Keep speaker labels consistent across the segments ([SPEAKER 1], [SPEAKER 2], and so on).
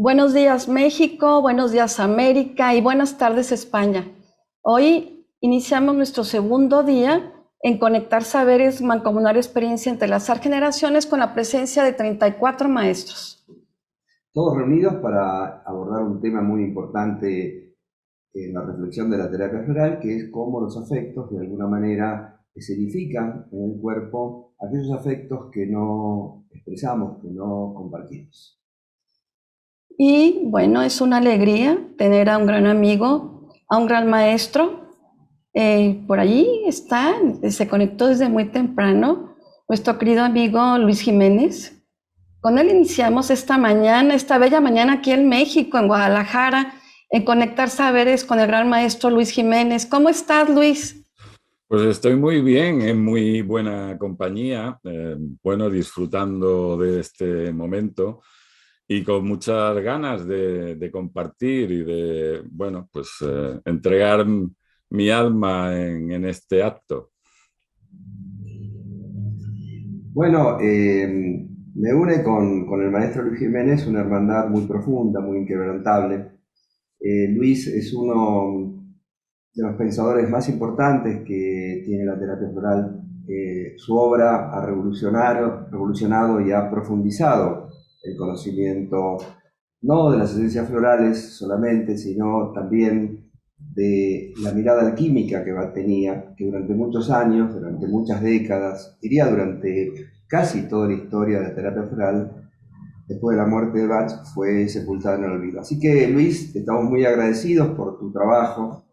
[SPEAKER 1] Buenos días México, buenos días América y buenas tardes España. Hoy iniciamos nuestro segundo día en Conectar Saberes, mancomunar experiencia, entrelazar generaciones con la presencia de 34 maestros.
[SPEAKER 2] Todos reunidos para abordar un tema muy importante en la reflexión de la terapia floral, que es cómo los afectos de alguna manera escenifican en el cuerpo aquellos afectos que no expresamos, que no compartimos.
[SPEAKER 1] Y bueno, es una alegría tener a un gran amigo, a un gran maestro. Por allí está, se conectó desde muy temprano, nuestro querido amigo Luis Jiménez. Con él iniciamos esta mañana, esta bella mañana aquí en México, en Guadalajara, en Conectar Saberes con el gran maestro Luis Jiménez. ¿Cómo estás, Luis?
[SPEAKER 3] Pues estoy muy bien, en muy buena compañía, bueno, disfrutando de este momento y con muchas ganas de compartir y de, bueno, pues entregar mi alma en este acto.
[SPEAKER 2] Bueno, me une con el maestro Luis Jiménez una hermandad muy profunda, muy inquebrantable. Luis es uno de los pensadores más importantes que tiene la terapia floral. Su obra ha revolucionado y ha profundizado el conocimiento no de las esencias florales solamente, sino también de la mirada alquímica que tenía, que durante muchos años, durante muchas décadas, diría durante casi toda la historia de la terapia floral, después de la muerte de Bach, fue sepultada en el olvido. Así que, Luis, estamos muy agradecidos por tu trabajo.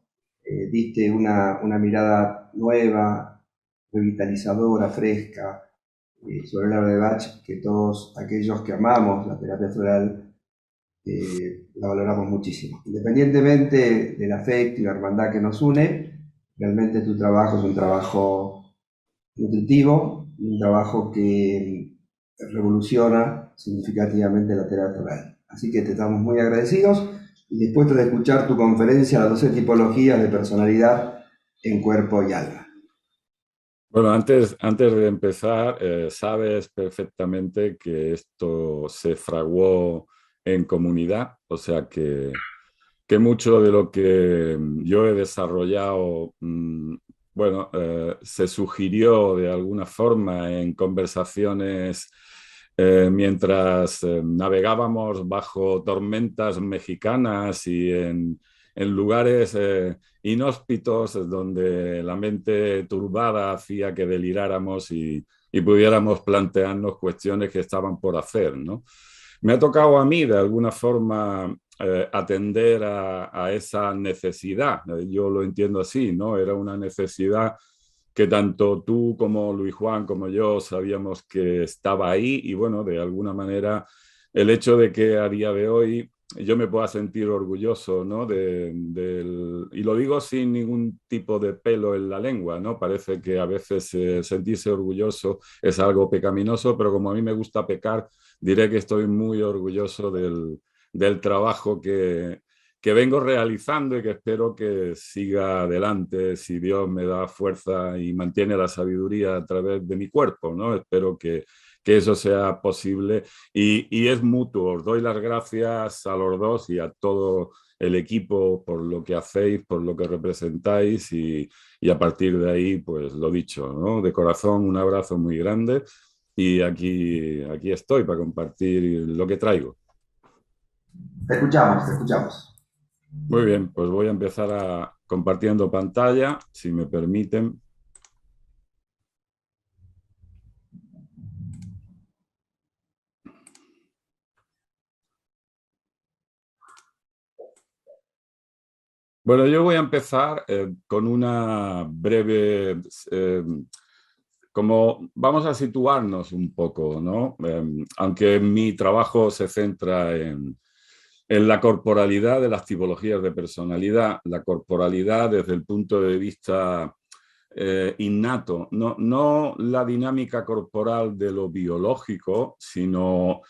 [SPEAKER 2] Diste una mirada nueva, revitalizadora, fresca, sobre la obra de Bach, que todos aquellos que amamos la terapia floral la valoramos muchísimo. Independientemente del afecto y la hermandad que nos une, realmente tu trabajo es un trabajo nutritivo, un trabajo que revoluciona significativamente la terapia floral. Así que te estamos muy agradecidos y dispuestos a escuchar tu conferencia, las 12 tipologías de personalidad en cuerpo y alma.
[SPEAKER 3] Bueno, antes de empezar, sabes perfectamente que esto se fraguó en comunidad, o sea que mucho de lo que yo he desarrollado, bueno, se sugirió de alguna forma en conversaciones mientras navegábamos bajo tormentas mexicanas y en lugares inhóspitos donde la mente turbada hacía que deliráramos y pudiéramos plantearnos cuestiones que estaban por hacer, ¿no? Me ha tocado a mí de alguna forma atender a esa necesidad. Yo lo entiendo así, ¿no? Era una necesidad que tanto tú como Luis Juan como yo sabíamos que estaba ahí y bueno, de alguna manera el hecho de que a día de hoy yo me pueda sentir orgulloso, ¿no? Y lo digo sin ningún tipo de pelo en la lengua, ¿no? Parece que a veces sentirse orgulloso es algo pecaminoso, pero como a mí me gusta pecar, diré que estoy muy orgulloso del trabajo que vengo realizando y que espero que siga adelante si Dios me da fuerza y mantiene la sabiduría a través de mi cuerpo, ¿no? Espero que eso sea posible y es mutuo. Os doy las gracias a los dos y a todo el equipo por lo que hacéis, por lo que representáis y a partir de ahí, pues lo dicho, ¿no? De corazón, un abrazo muy grande y aquí estoy para compartir lo que traigo.
[SPEAKER 2] Te escuchamos, te escuchamos.
[SPEAKER 3] Muy bien, pues voy a empezar compartiendo pantalla, si me permiten. Bueno, yo voy a empezar con una breve, eh, como vamos a situarnos un poco, ¿no? Aunque mi trabajo se centra en la corporalidad de las tipologías de personalidad, la corporalidad desde el punto de vista innato, no la dinámica corporal de lo biológico, sino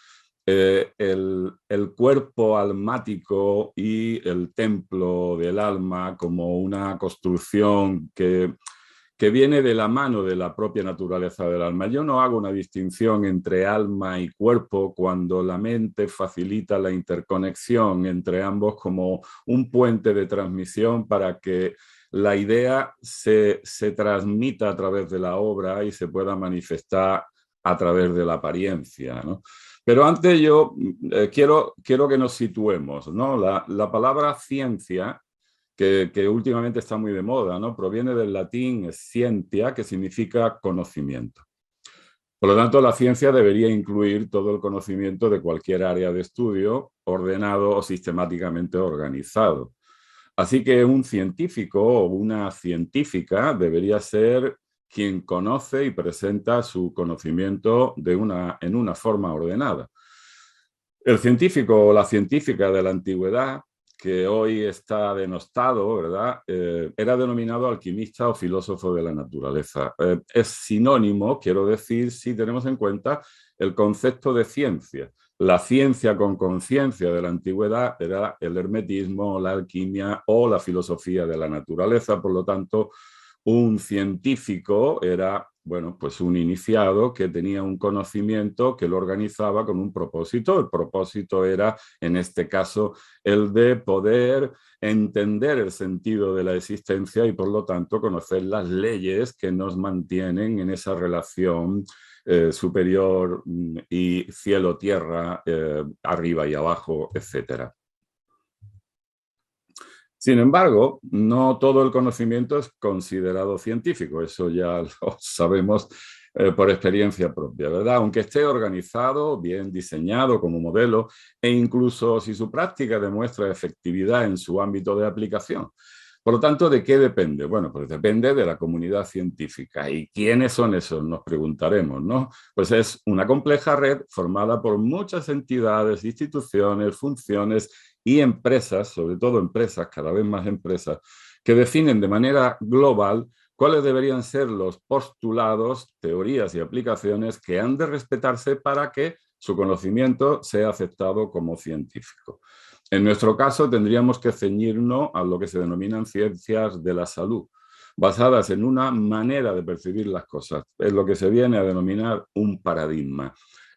[SPEAKER 3] el cuerpo almático y el templo del alma como una construcción que viene de la mano de la propia naturaleza del alma. Yo no hago una distinción entre alma y cuerpo cuando la mente facilita la interconexión entre ambos como un puente de transmisión para que la idea se transmita a través de la obra y se pueda manifestar a través de la apariencia, ¿no? Pero antes yo quiero que nos situemos, ¿no? La palabra ciencia, que últimamente está muy de moda, ¿no? Proviene del latín scientia, que significa conocimiento. Por lo tanto, la ciencia debería incluir todo el conocimiento de cualquier área de estudio ordenado o sistemáticamente organizado. Así que un científico o una científica debería ser quien conoce y presenta su conocimiento en una forma ordenada. El científico o la científica de la antigüedad, que hoy está denostado, ¿verdad? Era denominado alquimista o filósofo de la naturaleza. Es sinónimo, quiero decir, si tenemos en cuenta el concepto de ciencia. La ciencia con conciencia de la antigüedad era el hermetismo, la alquimia o la filosofía de la naturaleza. Por lo tanto, un científico era, bueno, pues un iniciado que tenía un conocimiento que lo organizaba con un propósito. El propósito era, en este caso, el de poder entender el sentido de la existencia y, por lo tanto, conocer las leyes que nos mantienen en esa relación superior y cielo-tierra, arriba y abajo, etcétera. Sin embargo, no todo el conocimiento es considerado científico, eso ya lo sabemos por experiencia propia, ¿verdad? Aunque esté organizado, bien diseñado como modelo, e incluso si su práctica demuestra efectividad en su ámbito de aplicación. Por lo tanto, ¿de qué depende? Bueno, pues depende de la comunidad científica. ¿Y quiénes son esos? Nos preguntaremos, ¿no? Pues es una compleja red formada por muchas entidades, instituciones, funciones y empresas, sobre todo empresas, cada vez más empresas, que definen de manera global cuáles deberían ser los postulados, teorías y aplicaciones que han de respetarse para que su conocimiento sea aceptado como científico. En nuestro caso, tendríamos que ceñirnos a lo que se denominan ciencias de la salud, basadas en una manera de percibir las cosas. Es lo que se viene a denominar un paradigma.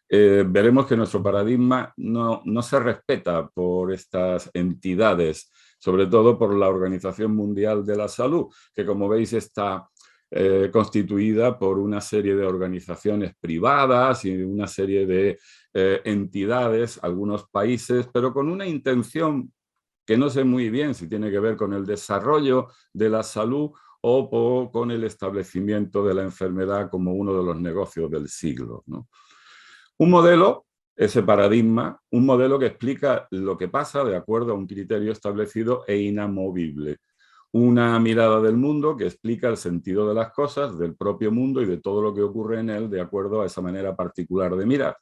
[SPEAKER 3] Veremos que nuestro paradigma no se respeta por estas entidades, sobre todo por la Organización Mundial de la Salud, que como veis está constituida por una serie de organizaciones privadas y una serie de entidades, algunos países, pero con una intención que no sé muy bien si tiene que ver con el desarrollo de la salud o con el establecimiento de la enfermedad como uno de los negocios del siglo, ¿no? Un modelo, ese paradigma, un modelo que explica lo que pasa de acuerdo a un criterio establecido e inamovible. Una mirada del mundo que explica el sentido de las cosas, del propio mundo y de todo lo que ocurre en él de acuerdo a esa manera particular de mirar.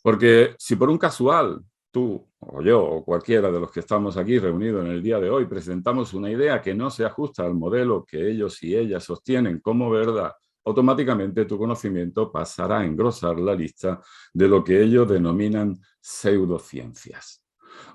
[SPEAKER 3] Porque si por un casual tú o yo o cualquiera de los que estamos aquí reunidos en el día de hoy presentamos una idea que no se ajusta al modelo que ellos y ellas sostienen como verdad, automáticamente tu conocimiento pasará a engrosar la lista de lo que ellos denominan pseudociencias.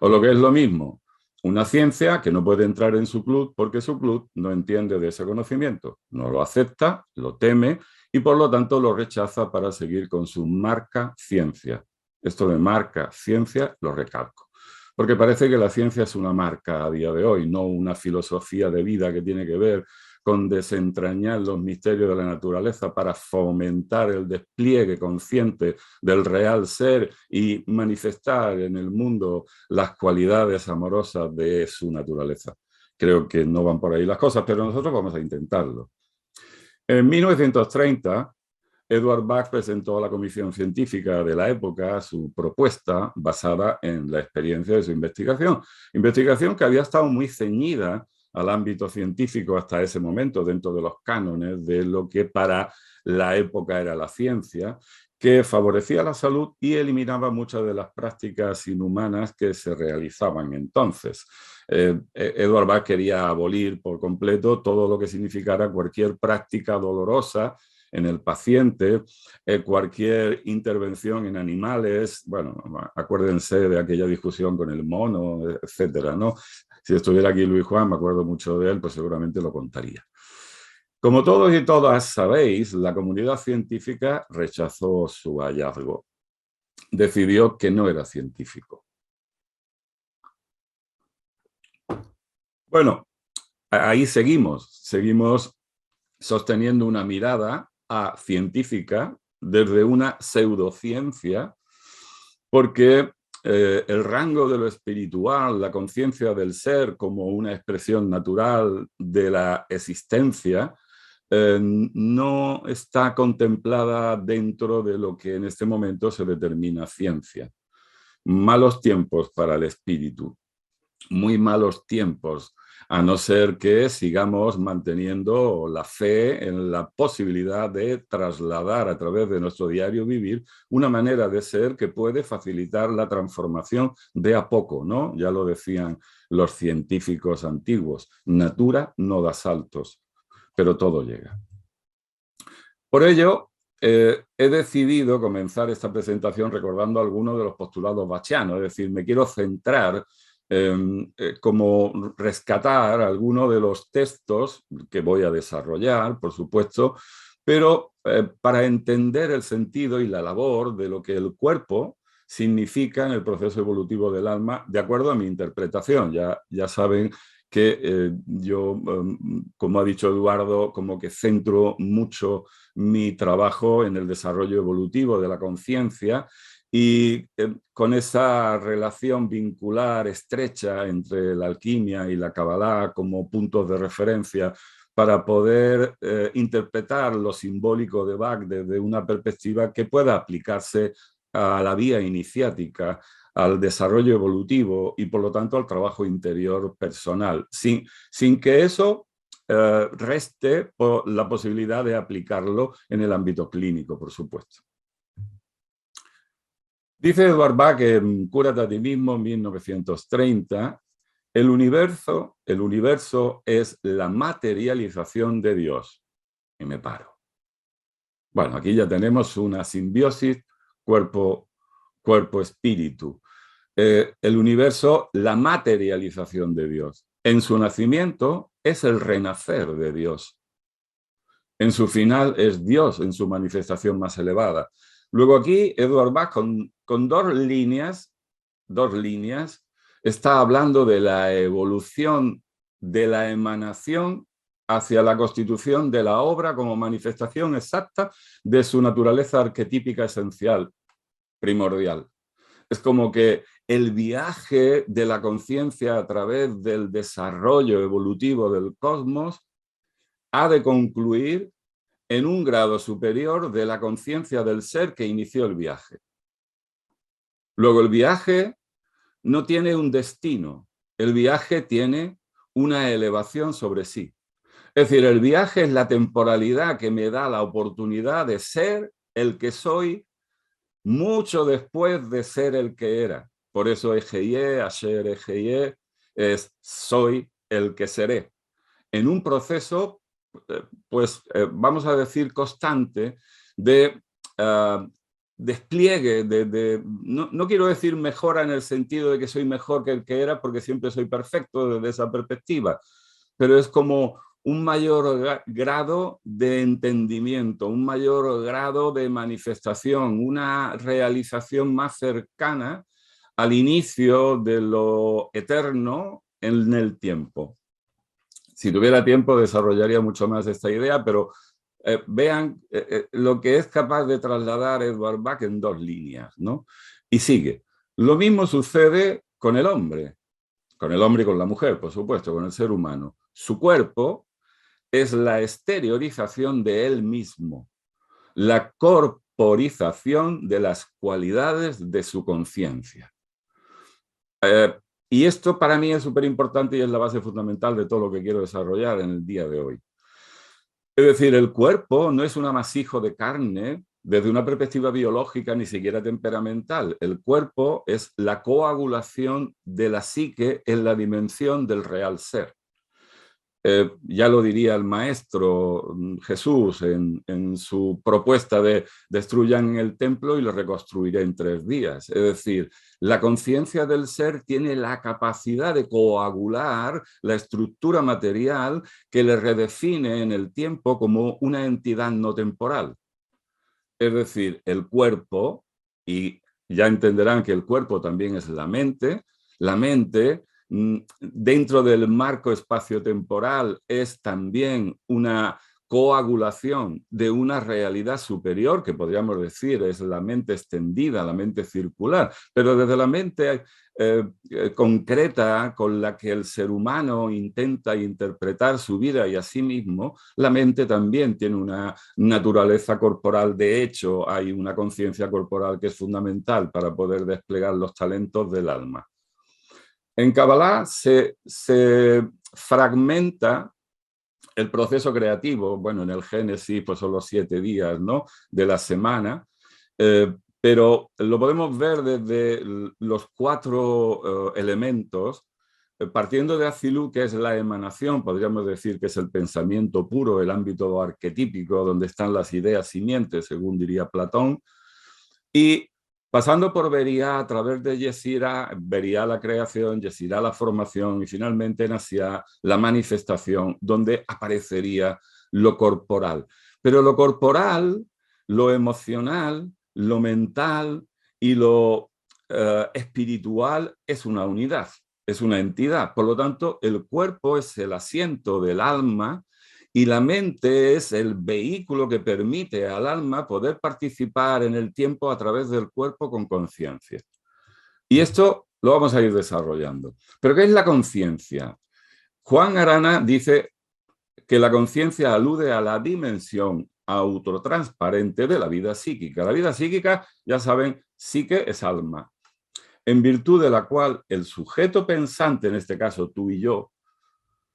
[SPEAKER 3] O lo que es lo mismo, una ciencia que no puede entrar en su club porque su club no entiende de ese conocimiento, no lo acepta, lo teme y por lo tanto lo rechaza para seguir con su marca ciencia. Esto de marca ciencia lo recalco, porque parece que la ciencia es una marca a día de hoy, no una filosofía de vida que tiene que ver con desentrañar los misterios de la naturaleza para fomentar el despliegue consciente del real ser y manifestar en el mundo las cualidades amorosas de su naturaleza. Creo que no van por ahí las cosas, pero nosotros vamos a intentarlo. En 1930, Edward Bach presentó a la comisión científica de la época su propuesta basada en la experiencia de su investigación. Investigación que había estado muy ceñida al ámbito científico hasta ese momento, dentro de los cánones de lo que para la época era la ciencia, que favorecía la salud y eliminaba muchas de las prácticas inhumanas que se realizaban entonces. Edward Bach quería abolir por completo todo lo que significara cualquier práctica dolorosa en el paciente, cualquier intervención en animales, bueno, acuérdense de aquella discusión con el mono, etcétera, ¿no? Si estuviera aquí Luis Juan, me acuerdo mucho de él, pues seguramente lo contaría. Como todos y todas sabéis, la comunidad científica rechazó su hallazgo. Decidió que no era científico. Bueno, ahí seguimos sosteniendo una mirada científica desde una pseudociencia, porque el rango de lo espiritual, la conciencia del ser como una expresión natural de la existencia, no está contemplada dentro de lo que en este momento se determina ciencia. Malos tiempos para el espíritu, muy malos tiempos, a no ser que sigamos manteniendo la fe en la posibilidad de trasladar a través de nuestro diario vivir una manera de ser que puede facilitar la transformación de a poco, ¿no? Ya lo decían los científicos antiguos, natura no da saltos, pero todo llega. Por ello, he decidido comenzar esta presentación recordando algunos de los postulados bachianos, es decir, me quiero centrar como rescatar algunos de los textos que voy a desarrollar, por supuesto, pero para entender el sentido y la labor de lo que el cuerpo significa en el proceso evolutivo del alma, de acuerdo a mi interpretación. Ya saben que yo, como ha dicho Eduardo, como que centro mucho mi trabajo en el desarrollo evolutivo de la conciencia y con esa relación vincular estrecha entre la alquimia y la Kabbalah como puntos de referencia para poder interpretar lo simbólico de Bach desde una perspectiva que pueda aplicarse a la vía iniciática, al desarrollo evolutivo y por lo tanto al trabajo interior personal, sin que eso reste la posibilidad de aplicarlo en el ámbito clínico, por supuesto. Dice Edward Bach en Cúrate a ti mismo, 1930, el universo es la materialización de Dios. Y me paro. Bueno, aquí ya tenemos una simbiosis cuerpo-espíritu. El universo, la materialización de Dios. En su nacimiento es el renacer de Dios. En su final es Dios en su manifestación más elevada. Luego aquí Edward Bach con dos líneas, está hablando de la evolución de la emanación hacia la constitución de la obra como manifestación exacta de su naturaleza arquetípica esencial, primordial. Es como que el viaje de la conciencia a través del desarrollo evolutivo del cosmos ha de concluir en un grado superior de la conciencia del ser que inició el viaje. Luego el viaje no tiene un destino, el viaje tiene una elevación sobre sí. Es decir, el viaje es la temporalidad que me da la oportunidad de ser el que soy mucho después de ser el que era. Por eso Ejeye, Asher Ejeye, es soy el que seré. En un proceso, pues vamos a decir constante, de despliegue, no quiero decir mejora en el sentido de que soy mejor que el que era, porque siempre soy perfecto desde esa perspectiva, pero es como un mayor grado de entendimiento, un mayor grado de manifestación, una realización más cercana al inicio de lo eterno en el tiempo. Si tuviera tiempo desarrollaría mucho más esta idea, pero vean lo que es capaz de trasladar Edward Bach en dos líneas, ¿no? Y sigue. Lo mismo sucede con el hombre y con la mujer, por supuesto, con el ser humano. Su cuerpo es la exteriorización de él mismo, la corporización de las cualidades de su conciencia. Y esto para mí es súper importante y es la base fundamental de todo lo que quiero desarrollar en el día de hoy. Es decir, el cuerpo no es un amasijo de carne desde una perspectiva biológica ni siquiera temperamental. El cuerpo es la coagulación de la psique en la dimensión del real ser. ya lo diría el maestro Jesús en su propuesta de destruyan el templo y lo reconstruiré en 3 días. Es decir, la conciencia del ser tiene la capacidad de coagular la estructura material que le redefine en el tiempo como una entidad no temporal. Es decir, el cuerpo, y ya entenderán que el cuerpo también es la mente dentro del marco espacio-temporal es también una coagulación de una realidad superior, que podríamos decir es la mente extendida, la mente circular, pero desde la mente concreta con la que el ser humano intenta interpretar su vida y a sí mismo, la mente también tiene una naturaleza corporal. De hecho, hay una conciencia corporal que es fundamental para poder desplegar los talentos del alma. En Kabbalah se fragmenta el proceso creativo. Bueno, en el Génesis pues son los 7 días, ¿no?, de la semana, pero lo podemos ver desde los 4 elementos, partiendo de Azilú, que es la emanación, podríamos decir que es el pensamiento puro, el ámbito arquetípico, donde están las ideas simientes, según diría Platón, y pasando por Beria, a través de Yesira, Beria la creación, Yesira la formación y finalmente en Asia la manifestación, donde aparecería lo corporal. Pero lo corporal, lo emocional, lo mental y lo espiritual es una unidad, es una entidad. Por lo tanto, el cuerpo es el asiento del alma y la mente es el vehículo que permite al alma poder participar en el tiempo a través del cuerpo con conciencia. Y esto lo vamos a ir desarrollando. ¿Pero qué es la conciencia? Juan Arana dice que la conciencia alude a la dimensión autotransparente de la vida psíquica. La vida psíquica, ya saben, psique es alma, en virtud de la cual el sujeto pensante, en este caso tú y yo,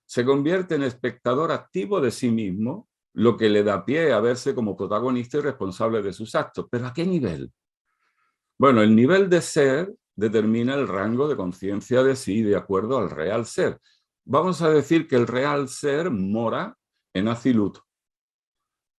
[SPEAKER 3] se convierte en espectador activo de sí mismo, lo que le da pie a verse como protagonista y responsable de sus actos. ¿Pero a qué nivel? Bueno, el nivel de ser determina el rango de conciencia de sí de acuerdo al real ser. Vamos a decir que el real ser mora en Azilut,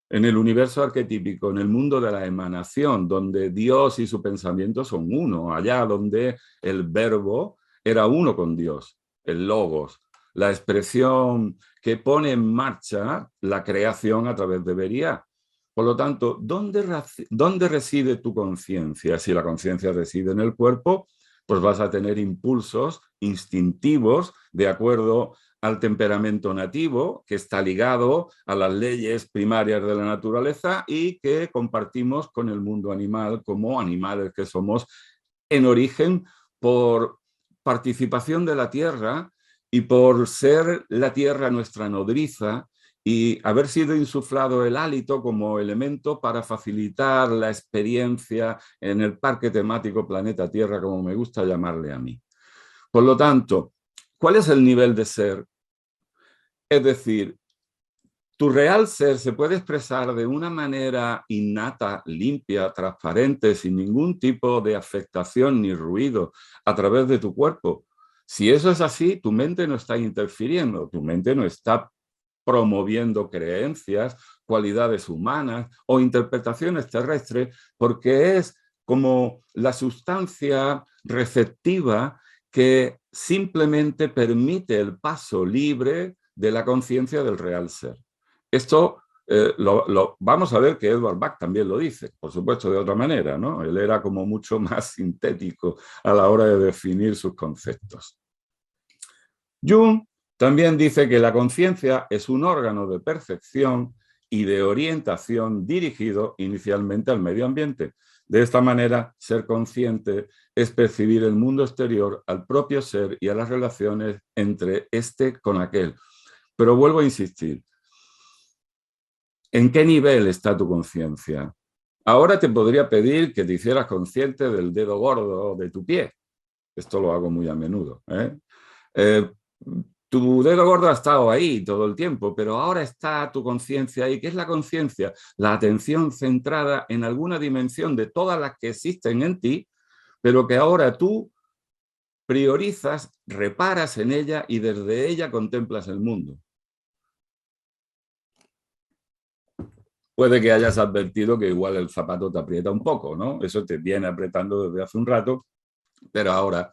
[SPEAKER 3] en el universo arquetípico, en el mundo de la emanación, donde Dios y su pensamiento son uno, allá donde el verbo era uno con Dios, el logos, la expresión que pone en marcha la creación a través de Beria. Por lo tanto, ¿dónde reside tu conciencia? Si la conciencia reside en el cuerpo, pues vas a tener impulsos instintivos de acuerdo al temperamento nativo, que está ligado a las leyes primarias de la naturaleza y que compartimos con el mundo animal como animales que somos en origen por participación de la tierra y por ser la tierra nuestra nodriza y haber sido insuflado el hálito como elemento para facilitar la experiencia en el parque temático planeta Tierra, como me gusta llamarle a mí. Por lo tanto, ¿cuál es el nivel de ser? Es decir, tu real ser se puede expresar de una manera innata, limpia, transparente, sin ningún tipo de afectación ni ruido a través de tu cuerpo. Si eso es así, tu mente no está interfiriendo, tu mente no está promoviendo creencias, cualidades humanas o interpretaciones terrestres, porque es como la sustancia receptiva que simplemente permite el paso libre de la conciencia del real ser. Esto vamos a ver que Edward Bach también lo dice, por supuesto de otra manera, ¿no? Él era como mucho más sintético a la hora de definir sus conceptos. Jung también dice que la conciencia es un órgano de percepción y de orientación dirigido inicialmente al medio ambiente. De esta manera, ser consciente es percibir el mundo exterior, al propio ser y a las relaciones entre este con aquel. Pero vuelvo a insistir, ¿en qué nivel está tu conciencia? Ahora te podría pedir que te hicieras consciente del dedo gordo de tu pie. Esto lo hago muy a menudo. Tu dedo gordo ha estado ahí todo el tiempo, pero ahora está tu conciencia ahí. ¿Qué es la conciencia? La atención centrada en alguna dimensión de todas las que existen en ti, pero que ahora tú priorizas, reparas en ella y desde ella contemplas el mundo. puede que hayas advertido que igual el zapato te aprieta un poco, ¿no? Eso te viene apretando desde hace un rato, pero ahora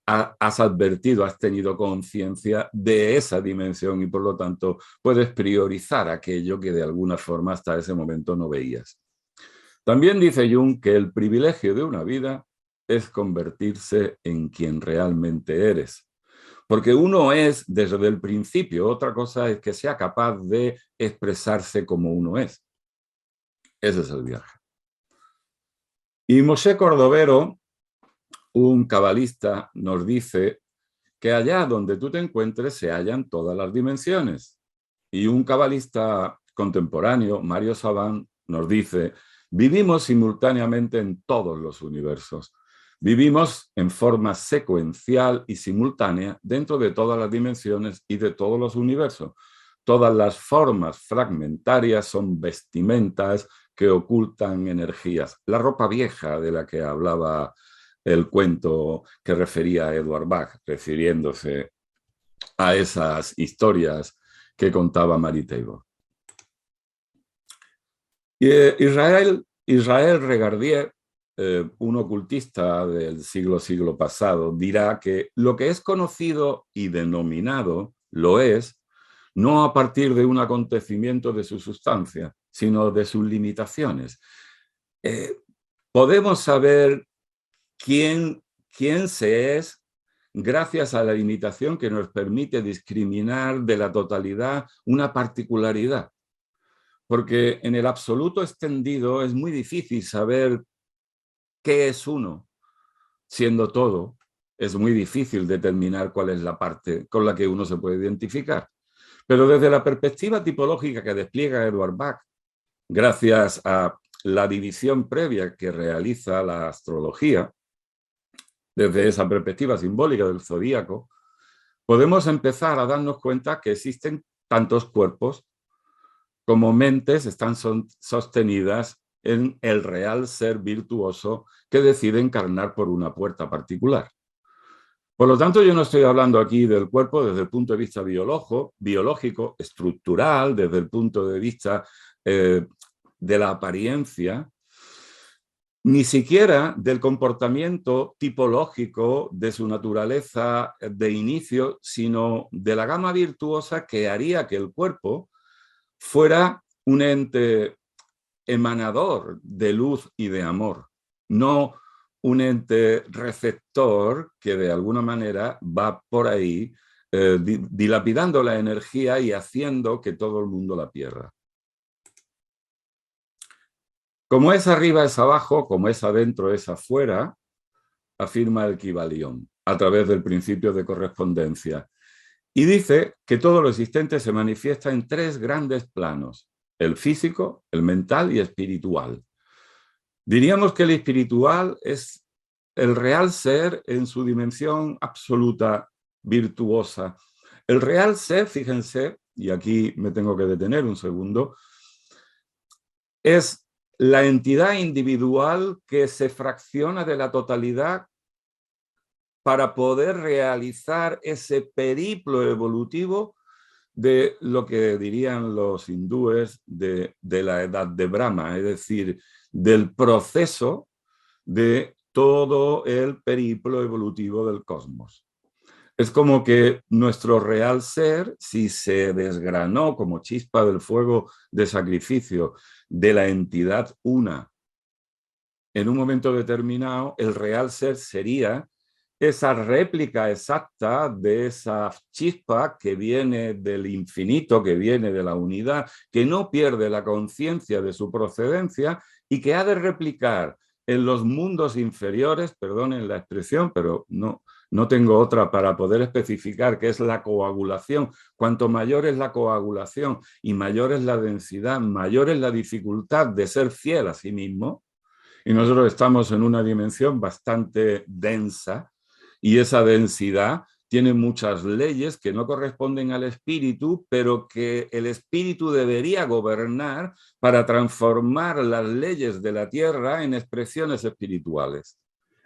[SPEAKER 3] has advertido, has tenido conciencia de esa dimensión y por lo tanto puedes priorizar aquello que de alguna forma hasta ese momento no veías. También dice Jung que el privilegio de una vida es convertirse en quien realmente eres. Porque uno es desde el principio, otra cosa es que sea capaz de expresarse como uno es. Ese es el viaje. Y Moshe Cordovero, un cabalista, nos dice que allá donde tú te encuentres se hallan todas las dimensiones. Y un cabalista contemporáneo, Mario Saban, nos dice, vivimos simultáneamente en todos los universos. Vivimos en forma secuencial y simultánea dentro de todas las dimensiones y de todos los universos. Todas las formas fragmentarias son vestimentas que ocultan energías. La ropa vieja de la que hablaba el cuento que refería a Edward Bach, refiriéndose a esas historias que contaba Mary Taylor. Y Israel Regardier, un ocultista del siglo pasado, dirá que lo que es conocido y denominado lo es no a partir de un acontecimiento de su sustancia, sino de sus limitaciones. Podemos saber quién se es gracias a la limitación que nos permite discriminar de la totalidad una particularidad. Porque en el absoluto extendido es muy difícil saber qué es uno. Siendo todo, es muy difícil determinar cuál es la parte con la que uno se puede identificar. Pero desde la perspectiva tipológica que despliega Edward Bach, gracias a la división previa que realiza la astrología, desde esa perspectiva simbólica del zodíaco, podemos empezar a darnos cuenta que existen tantos cuerpos como mentes están sostenidas en el real ser virtuoso que decide encarnar por una puerta particular. Por lo tanto, yo no estoy hablando aquí del cuerpo desde el punto de vista biológico, estructural, desde el punto de vista de la apariencia, ni siquiera del comportamiento tipológico de su naturaleza de inicio, sino de la gama virtuosa que haría que el cuerpo fuera un ente emanador de luz y de amor, no un ente receptor que de alguna manera va por ahí dilapidando la energía y haciendo que todo el mundo la pierda. Como es arriba es abajo, como es adentro es afuera, afirma el Kybalión a través del principio de correspondencia. Y dice que todo lo existente se manifiesta en tres grandes planos: el físico, el mental y espiritual. Diríamos que el espiritual es el real ser en su dimensión absoluta, virtuosa. El real ser, fíjense, y aquí me tengo que detener un segundo, es la entidad individual que se fracciona de la totalidad para poder realizar ese periplo evolutivo de lo que dirían los hindúes de la edad de Brahma, es decir, del proceso de todo el periplo evolutivo del cosmos. Es como que nuestro real ser, si se desgranó como chispa del fuego de sacrificio de la entidad una, en un momento determinado, el real ser sería esa réplica exacta de esa chispa que viene del infinito, que viene de la unidad, que no pierde la conciencia de su procedencia y que ha de replicar en los mundos inferiores, perdonen la expresión, pero no tengo otra para poder especificar, que es la coagulación. Cuanto mayor es la coagulación y mayor es la densidad, mayor es la dificultad de ser fiel a sí mismo. Y nosotros estamos en una dimensión bastante densa, y esa densidad tiene muchas leyes que no corresponden al espíritu, pero que el espíritu debería gobernar para transformar las leyes de la tierra en expresiones espirituales.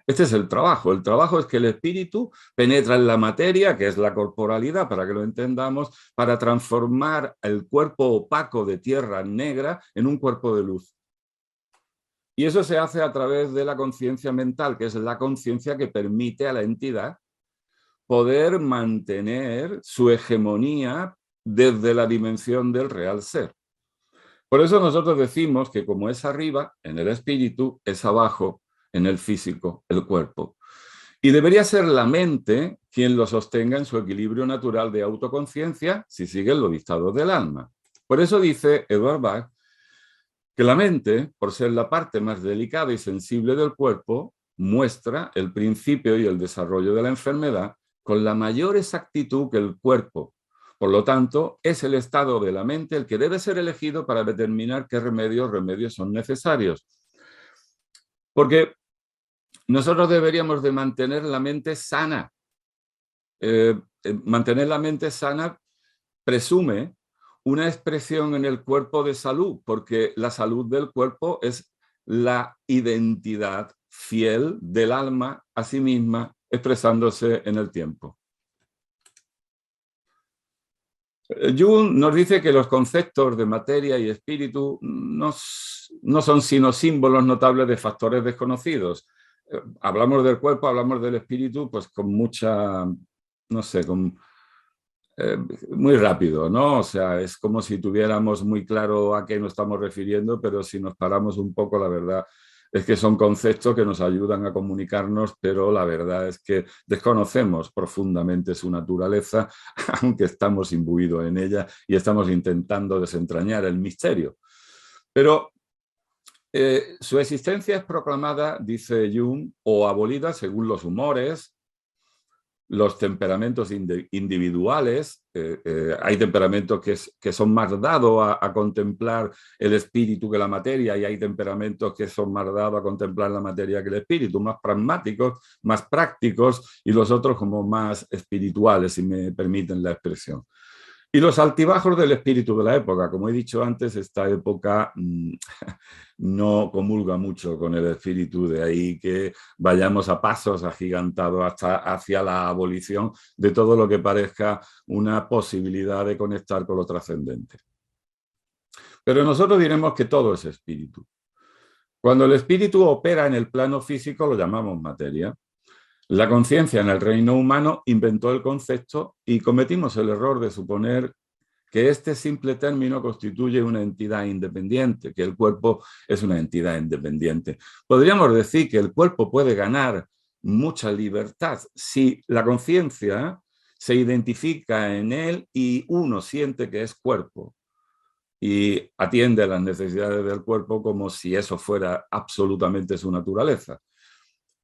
[SPEAKER 3] Este es el trabajo. El trabajo es que el espíritu penetra en la materia, que es la corporalidad, para que lo entendamos, para transformar el cuerpo opaco de tierra negra en un cuerpo de luz. Y eso se hace a través de la conciencia mental, que es la conciencia que permite a la entidad poder mantener su hegemonía desde la dimensión del real ser. Por eso nosotros decimos que como es arriba, en el espíritu, es abajo, en el físico, el cuerpo. Y debería ser la mente quien lo sostenga en su equilibrio natural de autoconciencia si siguen los dictados del alma. Por eso dice Edward Bach que la mente, por ser la parte más delicada y sensible del cuerpo, muestra el principio y el desarrollo de la enfermedad con la mayor exactitud que el cuerpo. Por lo tanto, es el estado de la mente el que debe ser elegido para determinar qué remedios son necesarios. Porque nosotros deberíamos de mantener la mente sana. Mantener la mente sana presume una expresión en el cuerpo de salud, porque la salud del cuerpo es la identidad fiel del alma a sí misma expresándose en el tiempo. Jung nos dice que los conceptos de materia y espíritu no son sino símbolos notables de factores desconocidos. Hablamos del cuerpo, hablamos del espíritu, pues con mucha, no sé, muy rápido, ¿no? O sea, es como si tuviéramos muy claro a qué nos estamos refiriendo, pero si nos paramos un poco, la verdad es que son conceptos que nos ayudan a comunicarnos, pero la verdad es que desconocemos profundamente su naturaleza, aunque estamos imbuidos en ella y estamos intentando desentrañar el misterio. Pero su existencia es proclamada, dice Jung, o abolida según los humores, los temperamentos individuales. Hay temperamentos que son más dados a contemplar el espíritu que la materia, y hay temperamentos que son más dados a contemplar la materia que el espíritu, más pragmáticos, más prácticos, y los otros como más espirituales, si me permiten la expresión. Y los altibajos del espíritu de la época. Como he dicho antes, esta época no comulga mucho con el espíritu, de ahí que vayamos a pasos agigantados hasta hacia la abolición de todo lo que parezca una posibilidad de conectar con lo trascendente. Pero nosotros diremos que todo es espíritu. Cuando el espíritu opera en el plano físico lo llamamos materia. La conciencia en el reino humano inventó el concepto y cometimos el error de suponer que este simple término constituye una entidad independiente, que el cuerpo es una entidad independiente. Podríamos decir que el cuerpo puede ganar mucha libertad si la conciencia se identifica en él y uno siente que es cuerpo y atiende a las necesidades del cuerpo como si eso fuera absolutamente su naturaleza.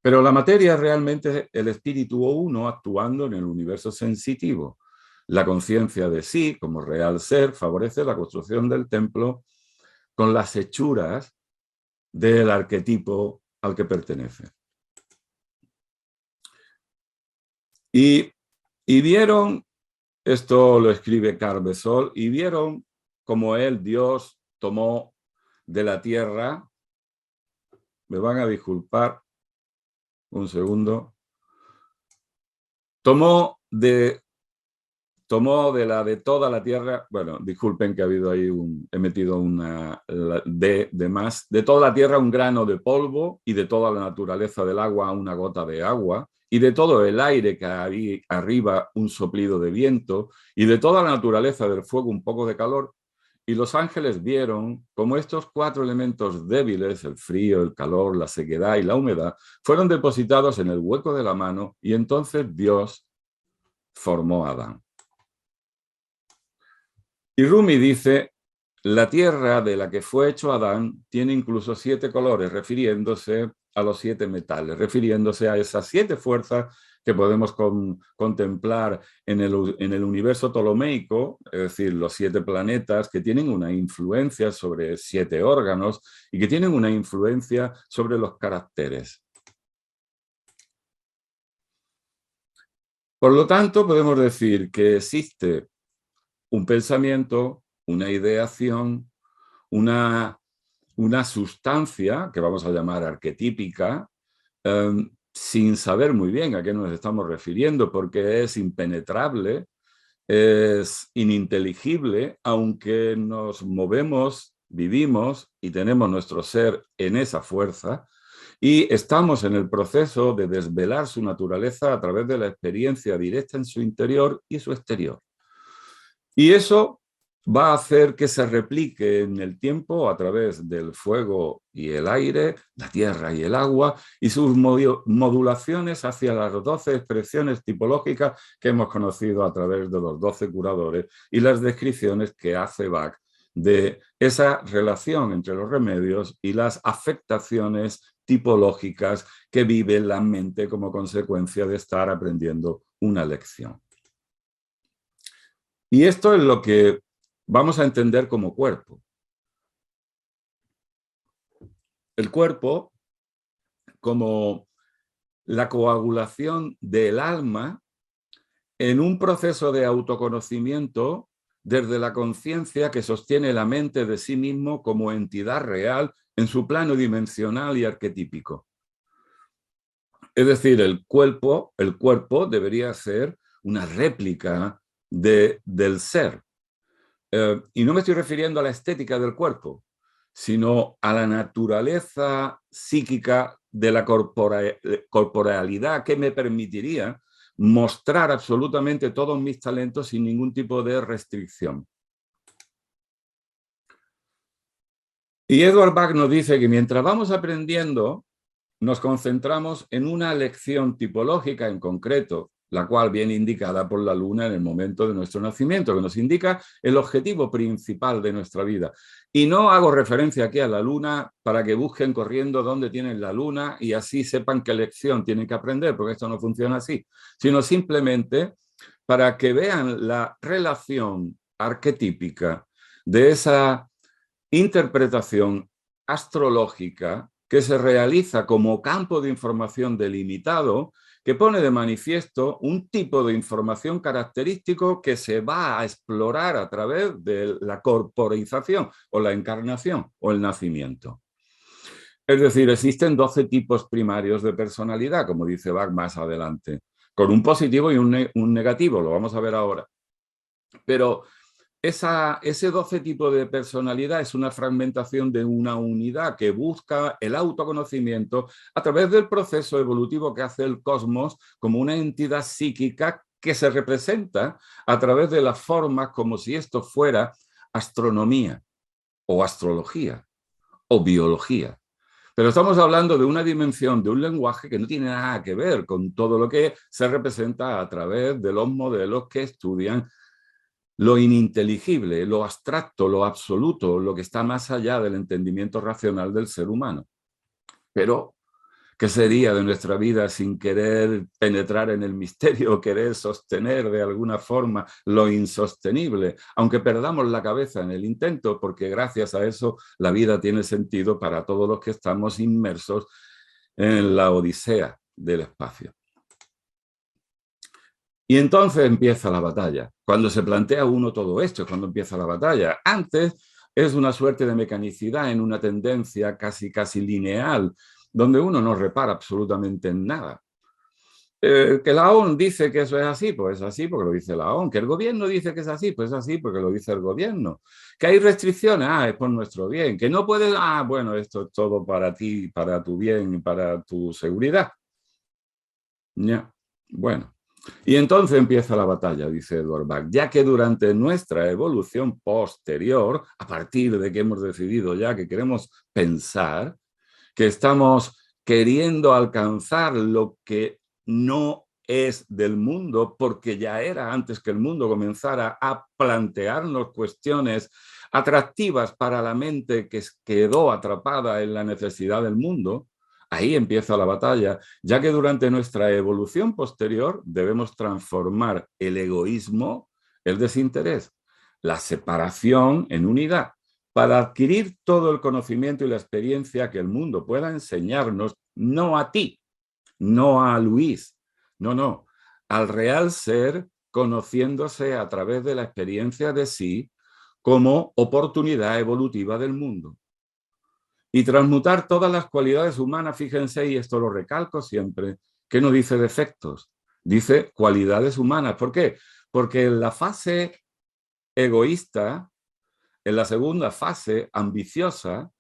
[SPEAKER 3] Pero la materia es realmente el espíritu o uno actuando en el universo sensitivo. La conciencia de sí, como real ser, favorece la construcción del templo con las hechuras del arquetipo al que pertenece. Y vieron, esto lo escribe Carbesol, y vieron como él, Dios, tomó de la tierra, me van a disculpar, un segundo, tomó de toda la tierra, bueno, disculpen que ha habido ahí he metido una D de más, de toda la tierra un grano de polvo, y de toda la naturaleza del agua una gota de agua, y de todo el aire que había arriba un soplido de viento, y de toda la naturaleza del fuego un poco de calor. Y los ángeles vieron cómo estos 4 elementos débiles, el frío, el calor, la sequedad y la humedad, fueron depositados en el hueco de la mano, y entonces Dios formó a Adán. Y Rumi dice, la tierra de la que fue hecho Adán tiene incluso 7 colores, refiriéndose a los 7 metales, refiriéndose a esas 7 fuerzas que podemos contemplar en el universo ptolomeico, es decir, los 7 planetas que tienen una influencia sobre 7 órganos y que tienen una influencia sobre los caracteres. Por lo tanto, podemos decir que existe un pensamiento, una ideación, una sustancia que vamos a llamar arquetípica, sin saber muy bien a qué nos estamos refiriendo, porque es impenetrable, es ininteligible, aunque nos movemos, vivimos y tenemos nuestro ser en esa fuerza, y estamos en el proceso de desvelar su naturaleza a través de la experiencia directa en su interior y su exterior. Y eso va a hacer que se replique en el tiempo a través del fuego y el aire, la tierra y el agua, y sus modulaciones hacia las 12 expresiones tipológicas que hemos conocido a través de los 12 curadores y las descripciones que hace Bach de esa relación entre los remedios y las afectaciones tipológicas que vive la mente como consecuencia de estar aprendiendo una lección. Y esto es lo que vamos a entender como cuerpo. El cuerpo como la coagulación del alma en un proceso de autoconocimiento desde la conciencia que sostiene la mente de sí mismo como entidad real en su plano dimensional y arquetípico. Es decir, el cuerpo debería ser una réplica del ser. Y no me estoy refiriendo a la estética del cuerpo, sino a la naturaleza psíquica de la corporalidad que me permitiría mostrar absolutamente todos mis talentos sin ningún tipo de restricción. Y Edward Bach nos dice que mientras vamos aprendiendo, nos concentramos en una lección tipológica en concreto, la cual viene indicada por la luna en el momento de nuestro nacimiento, que nos indica el objetivo principal de nuestra vida. Y no hago referencia aquí a la luna para que busquen corriendo dónde tienen la luna y así sepan qué lección tienen que aprender, porque esto no funciona así, sino simplemente para que vean la relación arquetípica de esa interpretación astrológica que se realiza como campo de información delimitado que pone de manifiesto un tipo de información característico que se va a explorar a través de la corporización o la encarnación o el nacimiento. Es decir, existen 12 tipos primarios de personalidad, como dice Bach más adelante, con un positivo y un negativo, lo vamos a ver ahora. Pero ese 12 tipo de personalidad es una fragmentación de una unidad que busca el autoconocimiento a través del proceso evolutivo que hace el cosmos como una entidad psíquica que se representa a través de las formas como si esto fuera astronomía o astrología o biología. Pero estamos hablando de una dimensión, de un lenguaje que no tiene nada que ver con todo lo que se representa a través de los modelos que estudian lo ininteligible, lo abstracto, lo absoluto, lo que está más allá del entendimiento racional del ser humano. Pero, ¿qué sería de nuestra vida sin querer penetrar en el misterio, querer sostener de alguna forma lo insostenible, aunque perdamos la cabeza en el intento, porque gracias a eso la vida tiene sentido para todos los que estamos inmersos en la odisea del espacio? Y entonces empieza la batalla. Cuando se plantea uno todo esto es cuando empieza la batalla. Antes es una suerte de mecanicidad en una tendencia casi lineal, donde uno no repara absolutamente en nada. Que la ONU dice que eso es así, pues es así porque lo dice la ONU. Que el gobierno dice que es así, pues es así porque lo dice el gobierno. Que hay restricciones, es por nuestro bien. Que no puedes, bueno, esto es todo para ti, para tu bien, para tu seguridad. Ya, bueno. Y entonces empieza la batalla, dice Edward Bach, ya que durante nuestra evolución posterior, a partir de que hemos decidido ya que queremos pensar, que estamos queriendo alcanzar lo que no es del mundo, porque ya era antes que el mundo comenzara a plantearnos cuestiones atractivas para la mente que quedó atrapada en la necesidad del mundo. Ahí empieza la batalla, ya que durante nuestra evolución posterior debemos transformar el egoísmo, el desinterés, la separación en unidad, para adquirir todo el conocimiento y la experiencia que el mundo pueda enseñarnos, no a ti, no a Luis, no, al real ser conociéndose a través de la experiencia de sí como oportunidad evolutiva del mundo. y transmutar todas las cualidades humanas. Fíjense, y esto lo recalco siempre, que no dice defectos, dice cualidades humanas. ¿Por qué? Porque en la fase egoísta, en la segunda fase ambiciosa,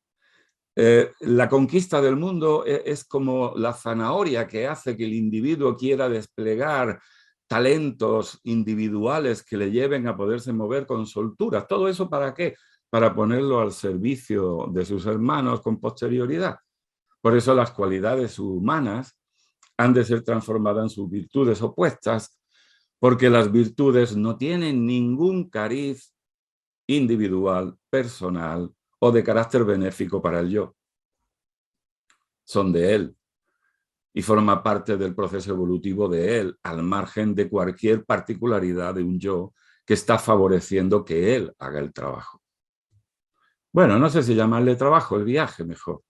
[SPEAKER 3] la conquista del mundo es como la zanahoria que hace que el individuo quiera desplegar talentos individuales que le lleven a poderse mover con soltura. ¿Todo eso para qué? Para ponerlo al servicio de sus hermanos con posterioridad. Por eso las cualidades humanas han de ser transformadas en sus virtudes opuestas, porque las virtudes no tienen ningún cariz individual, personal o de carácter benéfico para el yo. Son de él y forma parte del proceso evolutivo de él, al margen de cualquier particularidad de un yo que está favoreciendo que él haga el trabajo. Bueno, no sé si llamarle trabajo, el viaje mejor.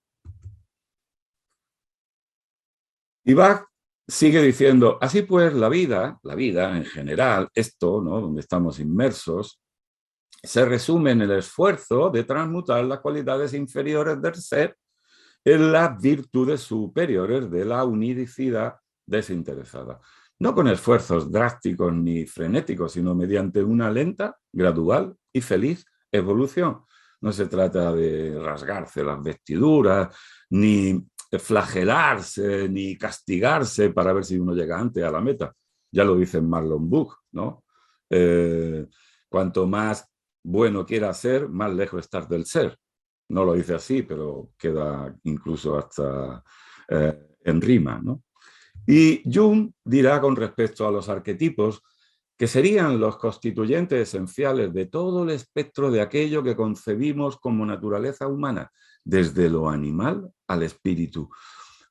[SPEAKER 3] Y Bach sigue diciendo, así pues la vida en general, esto, ¿no?, donde estamos inmersos, se resume en el esfuerzo de transmutar las cualidades inferiores del ser en las virtudes superiores de la unicidad desinteresada. No con esfuerzos drásticos ni frenéticos, sino mediante una lenta, gradual y feliz evolución. No se trata de rasgarse las vestiduras, ni flagelarse, ni castigarse para ver si uno llega antes a la meta. Ya lo dice Marlon Buch, ¿no? Cuanto más bueno quiera ser, más lejos estás del ser. No lo dice así, pero queda incluso hasta en rima, ¿no? Y Jung dirá con respecto a los arquetipos que serían los constituyentes esenciales de todo el espectro de aquello que concebimos como naturaleza humana, desde lo animal al espíritu.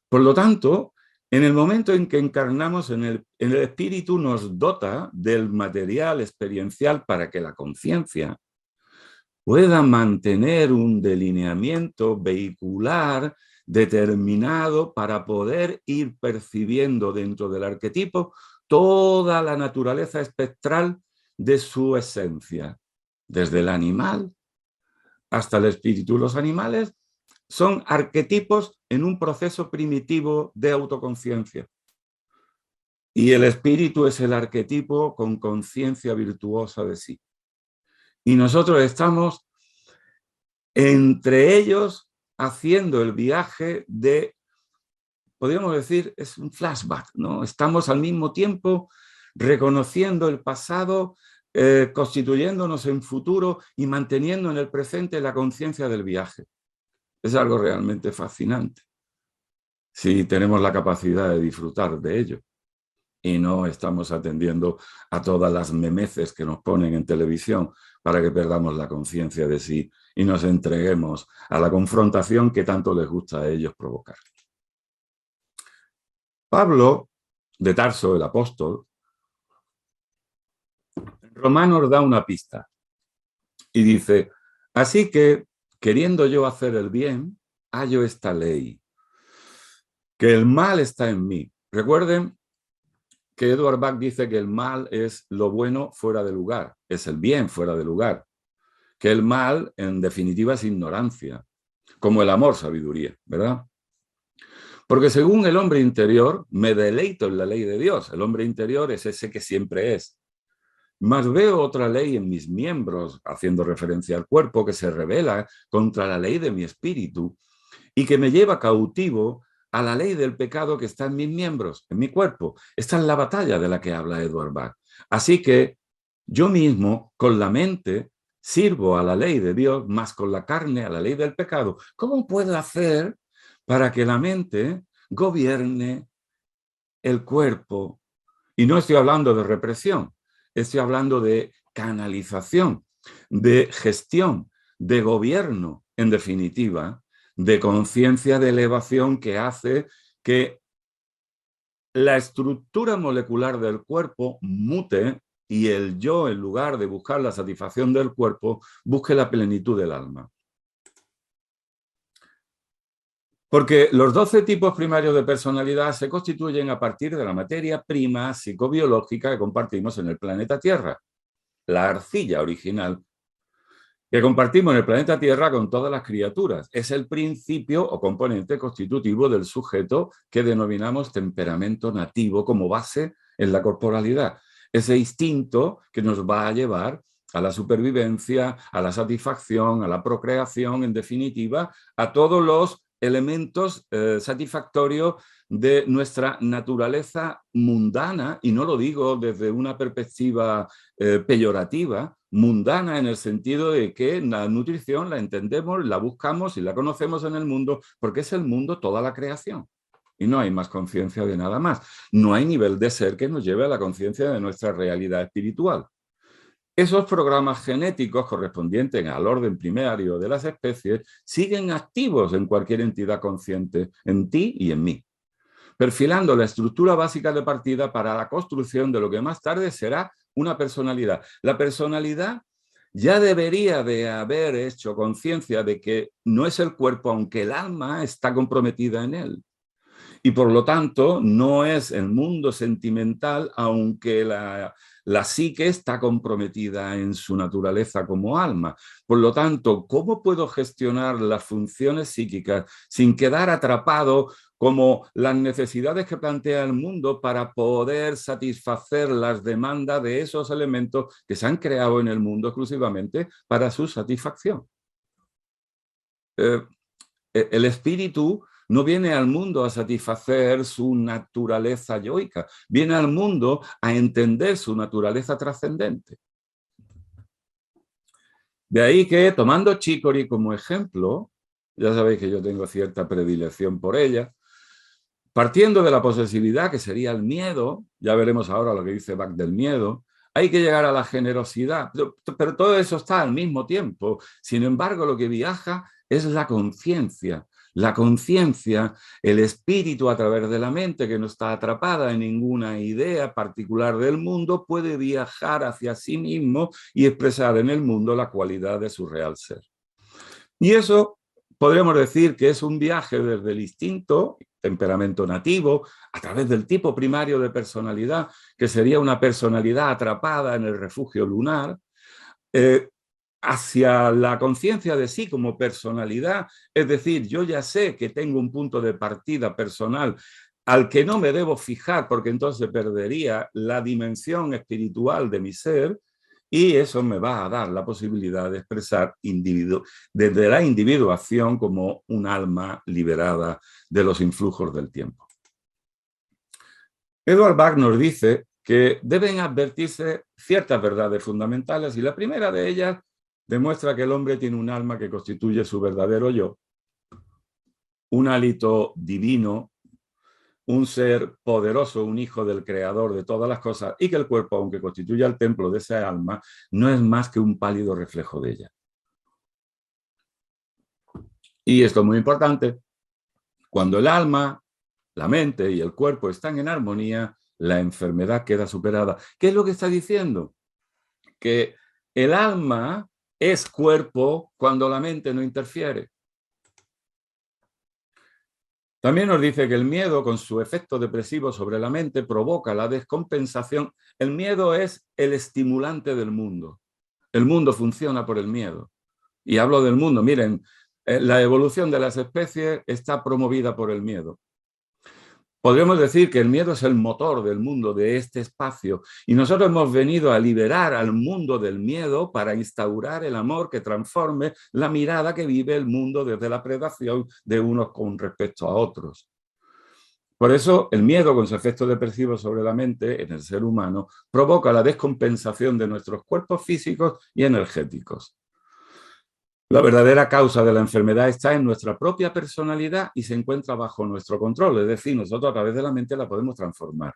[SPEAKER 3] Por lo tanto, en el momento en que encarnamos en el espíritu nos dota del material experiencial para que la conciencia pueda mantener un delineamiento vehicular determinado para poder ir percibiendo dentro del arquetipo toda la naturaleza espectral de su esencia, desde el animal hasta el espíritu. Los animales son arquetipos en un proceso primitivo de autoconciencia. Y el espíritu es el arquetipo con conciencia virtuosa de sí. Y nosotros estamos entre ellos haciendo el viaje de, podríamos decir, es un flashback, ¿no? Estamos al mismo tiempo reconociendo el pasado, constituyéndonos en futuro y manteniendo en el presente la conciencia del viaje. Es algo realmente fascinante, si tenemos la capacidad de disfrutar de ello y no estamos atendiendo a todas las memeces que nos ponen en televisión para que perdamos la conciencia de sí y nos entreguemos a la confrontación que tanto les gusta a ellos provocar. Pablo de Tarso, el apóstol, en Romanos da una pista y dice, así que, queriendo yo hacer el bien, hallo esta ley, que el mal está en mí. Recuerden que Edward Bach dice que el mal es lo bueno fuera de lugar, es el bien fuera de lugar, que el mal en definitiva es ignorancia, como el amor sabiduría, ¿verdad? Porque según el hombre interior me deleito en la ley de Dios, el hombre interior es ese que siempre es, mas veo otra ley en mis miembros, haciendo referencia al cuerpo, que se rebela contra la ley de mi espíritu y que me lleva cautivo a la ley del pecado que está en mis miembros, en mi cuerpo. Esta es la batalla de la que habla Edward Bach. Así que yo mismo, con la mente, sirvo a la ley de Dios, más con la carne a la ley del pecado. ¿Cómo puedo hacer para que la mente gobierne el cuerpo? Y no estoy hablando de represión, estoy hablando de canalización, de gestión, de gobierno, en definitiva, de conciencia de elevación que hace que la estructura molecular del cuerpo mute y el yo, en lugar de buscar la satisfacción del cuerpo, busque la plenitud del alma. Porque los 12 tipos primarios de personalidad se constituyen a partir de la materia prima psicobiológica que compartimos en el planeta Tierra, la arcilla original. que compartimos en el planeta Tierra con todas las criaturas. Es el principio o componente constitutivo del sujeto que denominamos temperamento nativo como base en la corporalidad. Ese instinto que nos va a llevar a la supervivencia, a la satisfacción, a la procreación, en definitiva, a todos los elementos satisfactorios de nuestra naturaleza mundana, y no lo digo desde una perspectiva peyorativa, mundana en el sentido de que la nutrición la entendemos, la buscamos y la conocemos en el mundo, porque es el mundo toda la creación. Y no hay más conciencia de nada más. No hay nivel de ser que nos lleve a la conciencia de nuestra realidad espiritual. Esos programas genéticos correspondientes al orden primario de las especies siguen activos en cualquier entidad consciente, en ti y en mí, perfilando la estructura básica de partida para la construcción de lo que más tarde será una personalidad. La personalidad ya debería de haber hecho conciencia de que no es el cuerpo, aunque el alma está comprometida en él. Y por lo tanto, no es el mundo sentimental, aunque la psique está comprometida en su naturaleza como alma. Por lo tanto, ¿cómo puedo gestionar las funciones psíquicas sin quedar atrapado como las necesidades que plantea el mundo para poder satisfacer las demandas de esos elementos que se han creado en el mundo exclusivamente para su satisfacción? El espíritu no viene al mundo a satisfacer su naturaleza yoica, viene al mundo a entender su naturaleza trascendente. De ahí que, tomando Chicory como ejemplo, ya sabéis que yo tengo cierta predilección por ella, partiendo de la posesividad, que sería el miedo, ya veremos ahora lo que dice Bach del miedo, hay que llegar a la generosidad, pero todo eso está al mismo tiempo. Sin embargo, lo que viaja es la conciencia. La conciencia, el espíritu a través de la mente, que no está atrapada en ninguna idea particular del mundo, puede viajar hacia sí mismo y expresar en el mundo la cualidad de su real ser. Y eso podríamos decir que es un viaje desde el instinto, temperamento nativo, a través del tipo primario de personalidad, que sería una personalidad atrapada en el refugio lunar, hacia la conciencia de sí como personalidad, es decir, yo ya sé que tengo un punto de partida personal al que no me debo fijar porque entonces perdería la dimensión espiritual de mi ser, y eso me va a dar la posibilidad de expresar desde la individuación como un alma liberada de los influjos del tiempo. Edward Bach nos dice que deben advertirse ciertas verdades fundamentales, y la primera de ellas demuestra que el hombre tiene un alma que constituye su verdadero yo, un hálito divino, un ser poderoso, un hijo del creador de todas las cosas, y que el cuerpo, aunque constituya el templo de ese alma, no es más que un pálido reflejo de ella. Y esto es muy importante: cuando el alma, la mente y el cuerpo están en armonía, la enfermedad queda superada. ¿Qué es lo que está diciendo? Que el alma es cuerpo cuando la mente no interfiere. También nos dice que el miedo, con su efecto depresivo sobre la mente, provoca la descompensación. El miedo es el estimulante del mundo. El mundo funciona por el miedo. Y hablo del mundo. Miren, la evolución de las especies está promovida por el miedo. Podríamos decir que el miedo es el motor del mundo, de este espacio, y nosotros hemos venido a liberar al mundo del miedo para instaurar el amor que transforme la mirada que vive el mundo desde la predación de unos con respecto a otros. Por eso el miedo, con su efecto depresivo sobre la mente en el ser humano, provoca la descompensación de nuestros cuerpos físicos y energéticos. La verdadera causa de la enfermedad está en nuestra propia personalidad y se encuentra bajo nuestro control, es decir, nosotros a través de la mente la podemos transformar.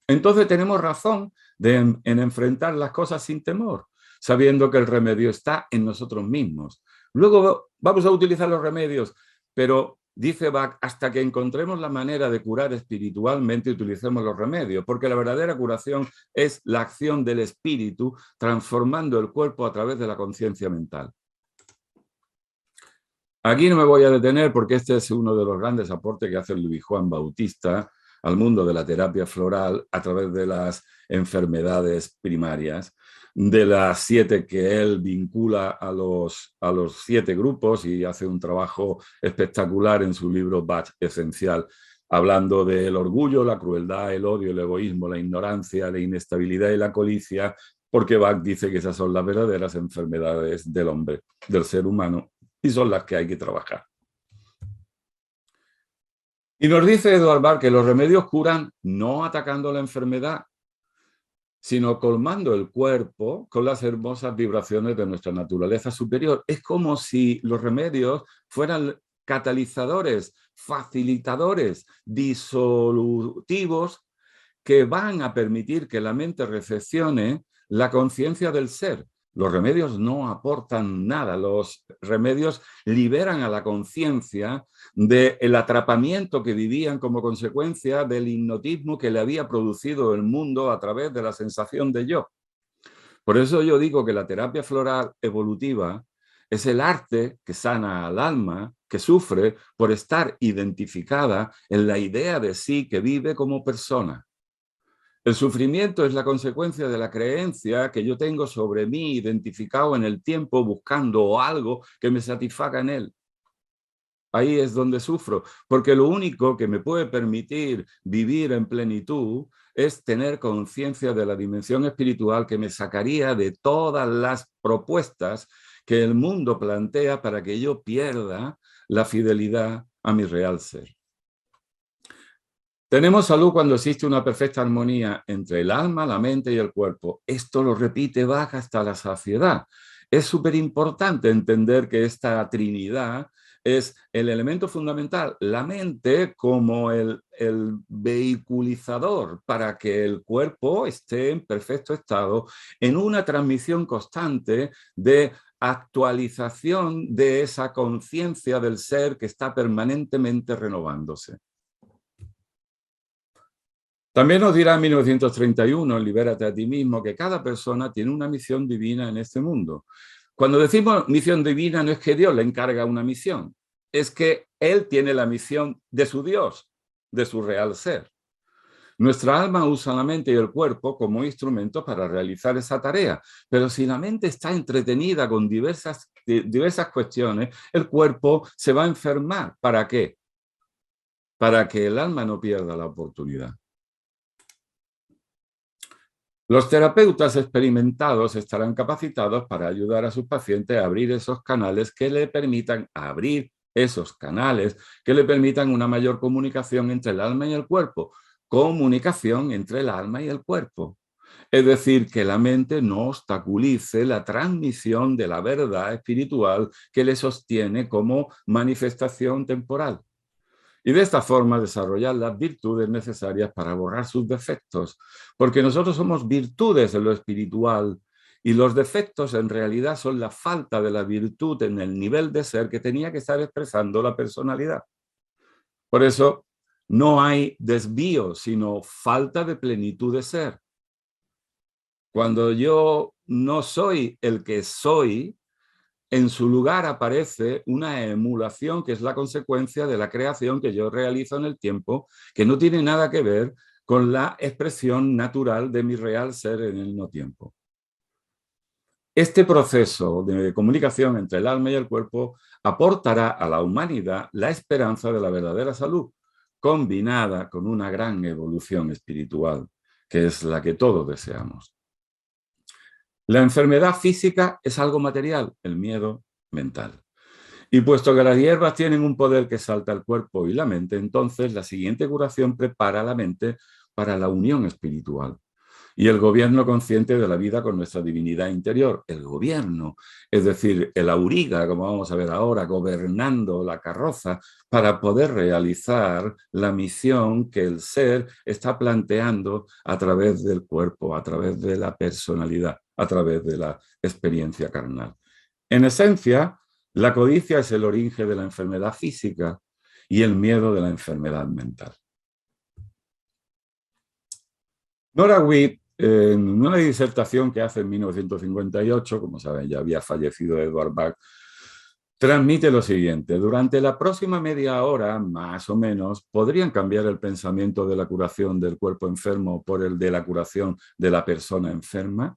[SPEAKER 3] Entonces tenemos razón en enfrentar las cosas sin temor, sabiendo que el remedio está en nosotros mismos. Luego vamos a utilizar los remedios, pero dice Bach, hasta que encontremos la manera de curar espiritualmente, utilicemos los remedios, porque la verdadera curación es la acción del espíritu transformando el cuerpo a través de la conciencia mental. Aquí no me voy a detener porque este es uno de los grandes aportes que hace Luis Juan Bautista al mundo de la terapia floral a través de las enfermedades primarias, de las 7 que él vincula a los 7 grupos y hace un trabajo espectacular en su libro Bach Esencial, hablando del orgullo, la crueldad, el odio, el egoísmo, la ignorancia, la inestabilidad y la codicia, porque Bach dice que esas son las verdaderas enfermedades del hombre, del ser humano, y son las que hay que trabajar. Y nos dice Edward Bach que los remedios curan no atacando la enfermedad, sino colmando el cuerpo con las hermosas vibraciones de nuestra naturaleza superior. Es como si los remedios fueran catalizadores, facilitadores, disolutivos que van a permitir que la mente recepcione la conciencia del ser. Los remedios no aportan nada, los remedios liberan a la conciencia del atrapamiento que vivían como consecuencia del hipnotismo que le había producido el mundo a través de la sensación de yo. Por eso yo digo que la terapia floral evolutiva es el arte que sana al alma, que sufre por estar identificada en la idea de sí que vive como persona. El sufrimiento es la consecuencia de la creencia que yo tengo sobre mí, identificado en el tiempo, buscando algo que me satisfaga en él. Ahí es donde sufro, porque lo único que me puede permitir vivir en plenitud es tener conciencia de la dimensión espiritual que me sacaría de todas las propuestas que el mundo plantea para que yo pierda la fidelidad a mi real ser. Tenemos salud cuando existe una perfecta armonía entre el alma, la mente y el cuerpo. Esto lo repite Bach hasta la saciedad. Es súper importante entender que esta trinidad es el elemento fundamental, la mente como el vehiculizador para que el cuerpo esté en perfecto estado, en una transmisión constante de actualización de esa conciencia del ser que está permanentemente renovándose. También nos dirá en 1931, Libérate a ti mismo, que cada persona tiene una misión divina en este mundo. Cuando decimos misión divina, no es que Dios le encarga una misión, es que Él tiene la misión de su Dios, de su real ser. Nuestra alma usa la mente y el cuerpo como instrumentos para realizar esa tarea, pero si la mente está entretenida con diversas cuestiones, el cuerpo se va a enfermar. ¿Para qué? Para que el alma no pierda la oportunidad. Los terapeutas experimentados estarán capacitados para ayudar a sus pacientes a abrir esos canales que le permitan una mayor comunicación entre el alma y el cuerpo. Comunicación entre el alma y el cuerpo. Es decir, que la mente no obstaculice la transmisión de la verdad espiritual que le sostiene como manifestación temporal. Y de esta forma desarrollar las virtudes necesarias para borrar sus defectos, porque nosotros somos virtudes en lo espiritual y los defectos en realidad son la falta de la virtud en el nivel de ser que tenía que estar expresando la personalidad. Por eso no hay desvío, sino falta de plenitud de ser. Cuando yo no soy el que soy, en su lugar aparece una emulación que es la consecuencia de la creación que yo realizo en el tiempo, que no tiene nada que ver con la expresión natural de mi real ser en el no tiempo. Este proceso de comunicación entre el alma y el cuerpo aportará a la humanidad la esperanza de la verdadera salud, combinada con una gran evolución espiritual, que es la que todos deseamos. La enfermedad física es algo material, el miedo mental. Y puesto que las hierbas tienen un poder que salta el cuerpo y la mente, entonces la siguiente curación prepara a la mente para la unión espiritual y el gobierno consciente de la vida con nuestra divinidad interior. El gobierno, es decir, el auriga, como vamos a ver ahora, gobernando la carroza para poder realizar la misión que el ser está planteando a través del cuerpo, a través de la personalidad, a través de la experiencia carnal. En esencia, la codicia es el origen de la enfermedad física y el miedo de la enfermedad mental. Nora Witt, en una disertación que hace en 1958, como saben, ya había fallecido Edward Bach, transmite lo siguiente: durante la próxima media hora, más o menos, podrían cambiar el pensamiento de la curación del cuerpo enfermo por el de la curación de la persona enferma.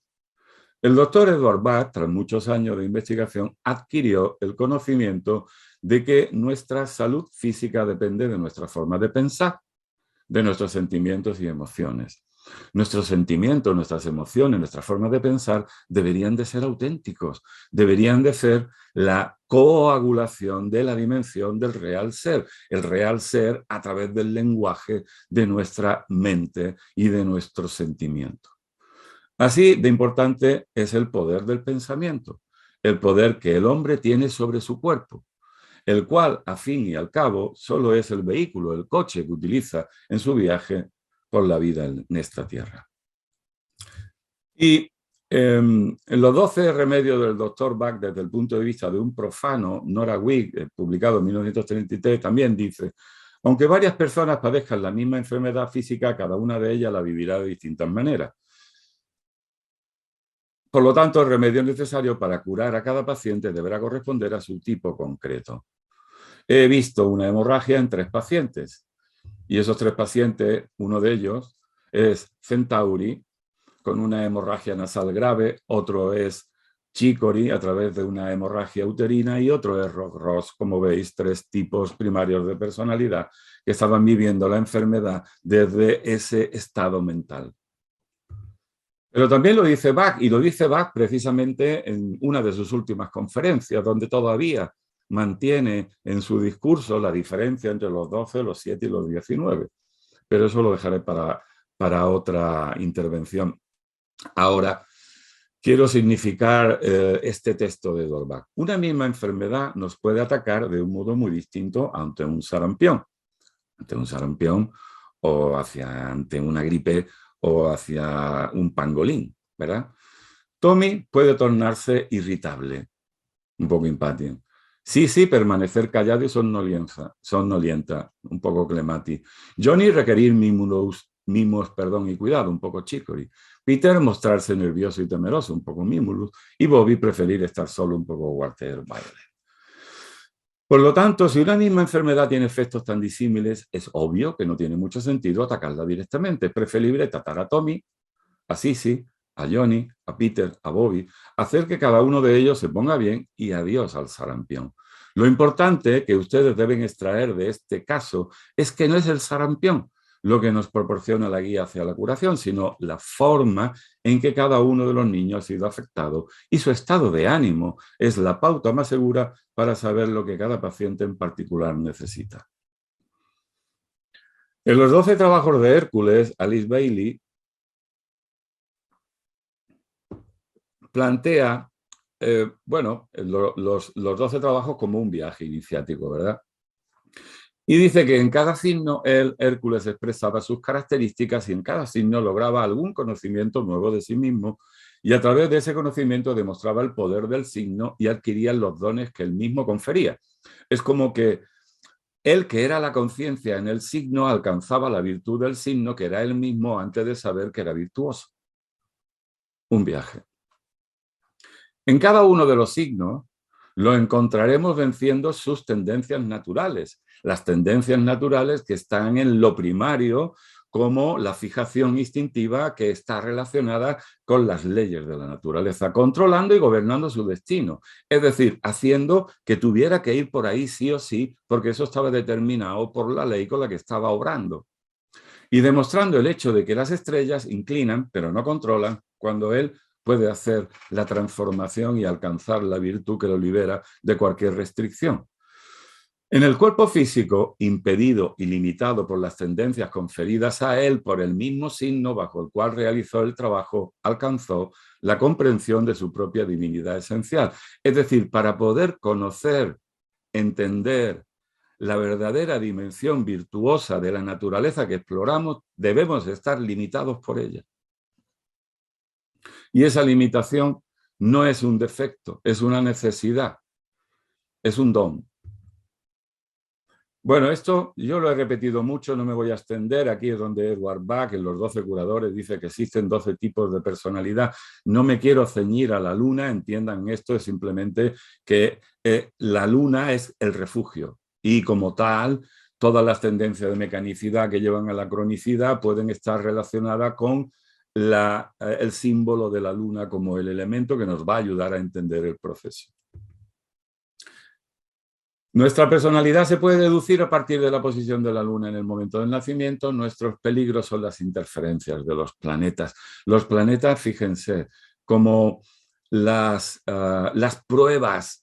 [SPEAKER 3] El doctor Edward Bach, tras muchos años de investigación, adquirió el conocimiento de que nuestra salud física depende de nuestra forma de pensar, de nuestros sentimientos y emociones. Nuestros sentimientos, nuestras emociones, nuestra forma de pensar deberían de ser auténticos, deberían de ser la coagulación de la dimensión del real ser, el real ser a través del lenguaje de nuestra mente y de nuestros sentimientos. Así de importante es el poder del pensamiento, el poder que el hombre tiene sobre su cuerpo, el cual, a fin y al cabo, solo es el vehículo, el coche que utiliza en su viaje por la vida en esta tierra. Y en los 12 remedios del doctor Bach, desde el punto de vista de un profano, Nora Wigg, publicado en 1933, también dice: aunque varias personas padezcan la misma enfermedad física, cada una de ellas la vivirá de distintas maneras. Por lo tanto, el remedio necesario para curar a cada paciente deberá corresponder a su tipo concreto. He visto una hemorragia en 3 pacientes y esos 3 pacientes, uno de ellos es Centauri, con una hemorragia nasal grave, otro es Chicory a través de una hemorragia uterina y otro es Ross, como veis, 3 tipos primarios de personalidad que estaban viviendo la enfermedad desde ese estado mental. Pero también lo dice Bach, y lo dice Bach precisamente en una de sus últimas conferencias, donde todavía mantiene en su discurso la diferencia entre los 12, los 7 y los 19. Pero eso lo dejaré para otra intervención. Ahora, quiero significar este texto de Edward Bach. Una misma enfermedad nos puede atacar de un modo muy distinto ante un sarampión. Ante un sarampión o ante una gripe o hacia un pangolín, ¿verdad? Tommy puede tornarse irritable, un poco impático. Sí, permanecer callado y somnolienta, un poco clemati. Johnny requerir mimos y cuidado, un poco chicory. Peter mostrarse nervioso y temeroso, un poco mimulus. Y Bobby preferir estar solo, un poco Walter Violet. Por lo tanto, si una misma enfermedad tiene efectos tan disímiles, es obvio que no tiene mucho sentido atacarla directamente. Es preferible tratar a Tommy, a Sissy, a Johnny, a Peter, a Bobby, hacer que cada uno de ellos se ponga bien y adiós al sarampión. Lo importante que ustedes deben extraer de este caso es que no es el sarampión lo que nos proporciona la guía hacia la curación, sino la forma en que cada uno de los niños ha sido afectado, y su estado de ánimo es la pauta más segura para saber lo que cada paciente en particular necesita. En los 12 trabajos de Hércules, Alice Bailey plantea, los 12 trabajos como un viaje iniciático, ¿verdad? Y dice que en cada signo Hércules expresaba sus características y en cada signo lograba algún conocimiento nuevo de sí mismo, y a través de ese conocimiento demostraba el poder del signo y adquiría los dones que él mismo confería. Es como que él, que era la conciencia en el signo, alcanzaba la virtud del signo, que era él mismo antes de saber que era virtuoso. Un viaje. En cada uno de los signos lo encontraremos venciendo sus tendencias naturales, las tendencias naturales que están en lo primario, como la fijación instintiva que está relacionada con las leyes de la naturaleza, controlando y gobernando su destino, es decir, haciendo que tuviera que ir por ahí sí o sí, porque eso estaba determinado por la ley con la que estaba obrando, y demostrando el hecho de que las estrellas inclinan, pero no controlan, cuando él puede hacer la transformación y alcanzar la virtud que lo libera de cualquier restricción. En el cuerpo físico, impedido y limitado por las tendencias conferidas a él por el mismo signo bajo el cual realizó el trabajo, alcanzó la comprensión de su propia divinidad esencial. Es decir, para poder conocer, entender la verdadera dimensión virtuosa de la naturaleza que exploramos, debemos estar limitados por ella. Y esa limitación no es un defecto, es una necesidad, es un don. Bueno, esto yo lo he repetido mucho, no me voy a extender. Aquí es donde Edward Bach, en los 12 curadores, dice que existen 12 tipos de personalidad. No me quiero ceñir a la luna, entiendan esto, es simplemente que la luna es el refugio y como tal, todas las tendencias de mecanicidad que llevan a la cronicidad pueden estar relacionadas con el símbolo de la luna como el elemento que nos va a ayudar a entender el proceso. Nuestra personalidad se puede deducir a partir de la posición de la Luna en el momento del nacimiento. Nuestros peligros son las interferencias de los planetas. Los planetas, fíjense, como las pruebas,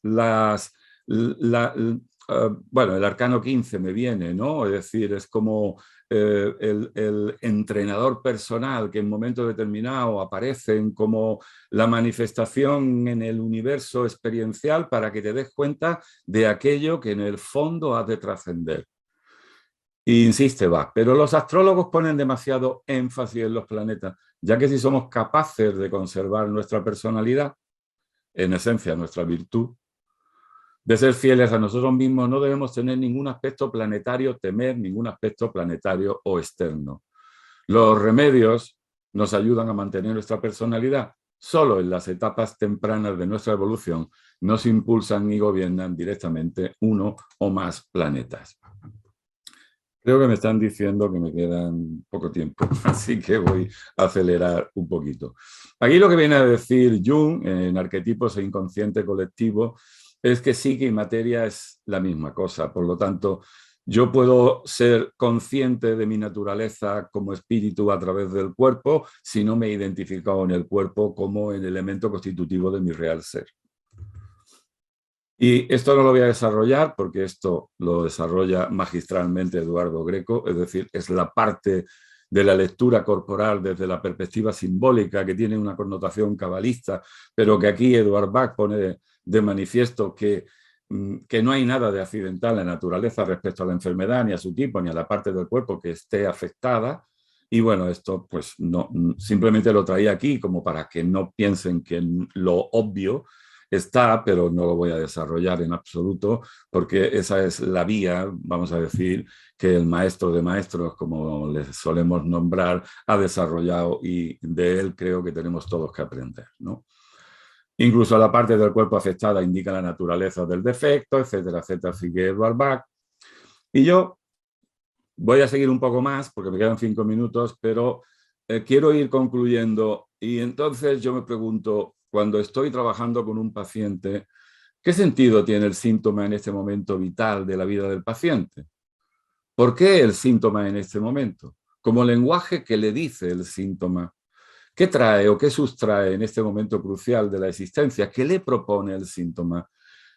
[SPEAKER 3] bueno, el arcano 15 me viene, ¿no? Es decir, es como el entrenador personal que en momentos determinados aparecen como la manifestación en el universo experiencial para que te des cuenta de aquello que en el fondo has de trascender. Y insiste, va, pero los astrólogos ponen demasiado énfasis en los planetas, ya que si somos capaces de conservar nuestra personalidad, en esencia nuestra virtud, de ser fieles a nosotros mismos, no debemos tener ningún aspecto planetario, temer ningún aspecto planetario o externo. Los remedios nos ayudan a mantener nuestra personalidad. Solo en las etapas tempranas de nuestra evolución nos impulsan y gobiernan directamente uno o más planetas. Creo que me están diciendo que me quedan poco tiempo, así que voy a acelerar un poquito. Aquí lo que viene a decir Jung en Arquetipos e Inconsciente Colectivo es que psique y materia es la misma cosa. Por lo tanto, yo puedo ser consciente de mi naturaleza como espíritu a través del cuerpo si no me he identificado en el cuerpo como el elemento constitutivo de mi real ser. Y esto no lo voy a desarrollar porque esto lo desarrolla magistralmente Eduardo Greco, es decir, es la parte de la lectura corporal desde la perspectiva simbólica que tiene una connotación cabalista, pero que aquí Edward Bach pone de manifiesto que no hay nada de accidental en la naturaleza respecto a la enfermedad, ni a su tipo, ni a la parte del cuerpo que esté afectada. Y bueno, esto pues no, simplemente lo traía aquí como para que no piensen que lo obvio está, pero no lo voy a desarrollar en absoluto, porque esa es la vía, vamos a decir, que el maestro de maestros, como les solemos nombrar, ha desarrollado y de él creo que tenemos todos que aprender, ¿no? Incluso la parte del cuerpo afectada indica la naturaleza del defecto, etcétera, etcétera, sigue Edward Bach. Y yo voy a seguir un poco más, porque me quedan 5 minutos, pero quiero ir concluyendo. Y entonces yo me pregunto, cuando estoy trabajando con un paciente, ¿qué sentido tiene el síntoma en este momento vital de la vida del paciente? ¿Por qué el síntoma en este momento? Como lenguaje que le dice el síntoma. ¿Qué trae o qué sustrae en este momento crucial de la existencia? ¿Qué le propone el síntoma?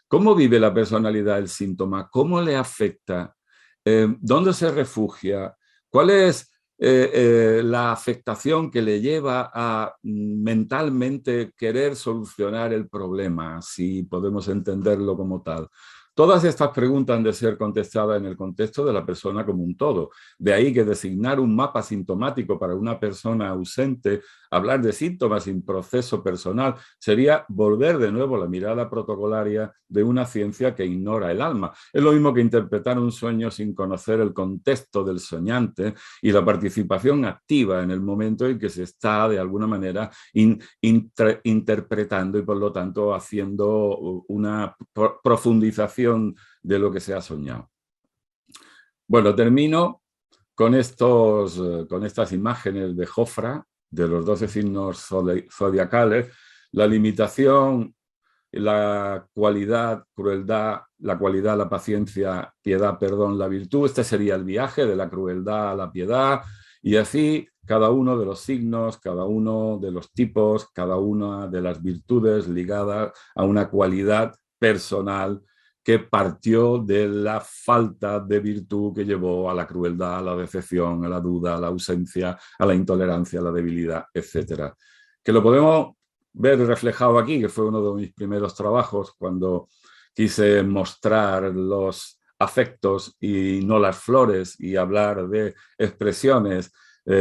[SPEAKER 3] ¿Cómo vive la personalidad el síntoma? ¿Cómo le afecta? ¿Dónde se refugia? ¿Cuál es la afectación que le lleva a mentalmente querer solucionar el problema, si podemos entenderlo como tal? Todas estas preguntas han de ser contestadas en el contexto de la persona como un todo. De ahí que designar un mapa sintomático para una persona ausente, hablar de síntomas sin proceso personal, sería volver de nuevo la mirada protocolaria de una ciencia que ignora el alma. Es lo mismo que interpretar un sueño sin conocer el contexto del soñante y la participación activa en el momento en que se está de alguna manera interpretando y por lo tanto haciendo una profundización de lo que se ha soñado. Bueno, termino con estas imágenes de Jofra, de los 12 signos zodiacales, la limitación, la cualidad, crueldad, la cualidad, la paciencia, piedad, perdón, la virtud. Este sería el viaje de la crueldad a la piedad, y así cada uno de los signos, cada uno de los tipos, cada una de las virtudes ligadas a una cualidad personal que partió de la falta de virtud que llevó a la crueldad, a la decepción, a la duda, a la ausencia, a la intolerancia, a la debilidad, etc. Que lo podemos ver reflejado aquí, que fue uno de mis primeros trabajos cuando quise mostrar los afectos y no las flores y hablar de expresiones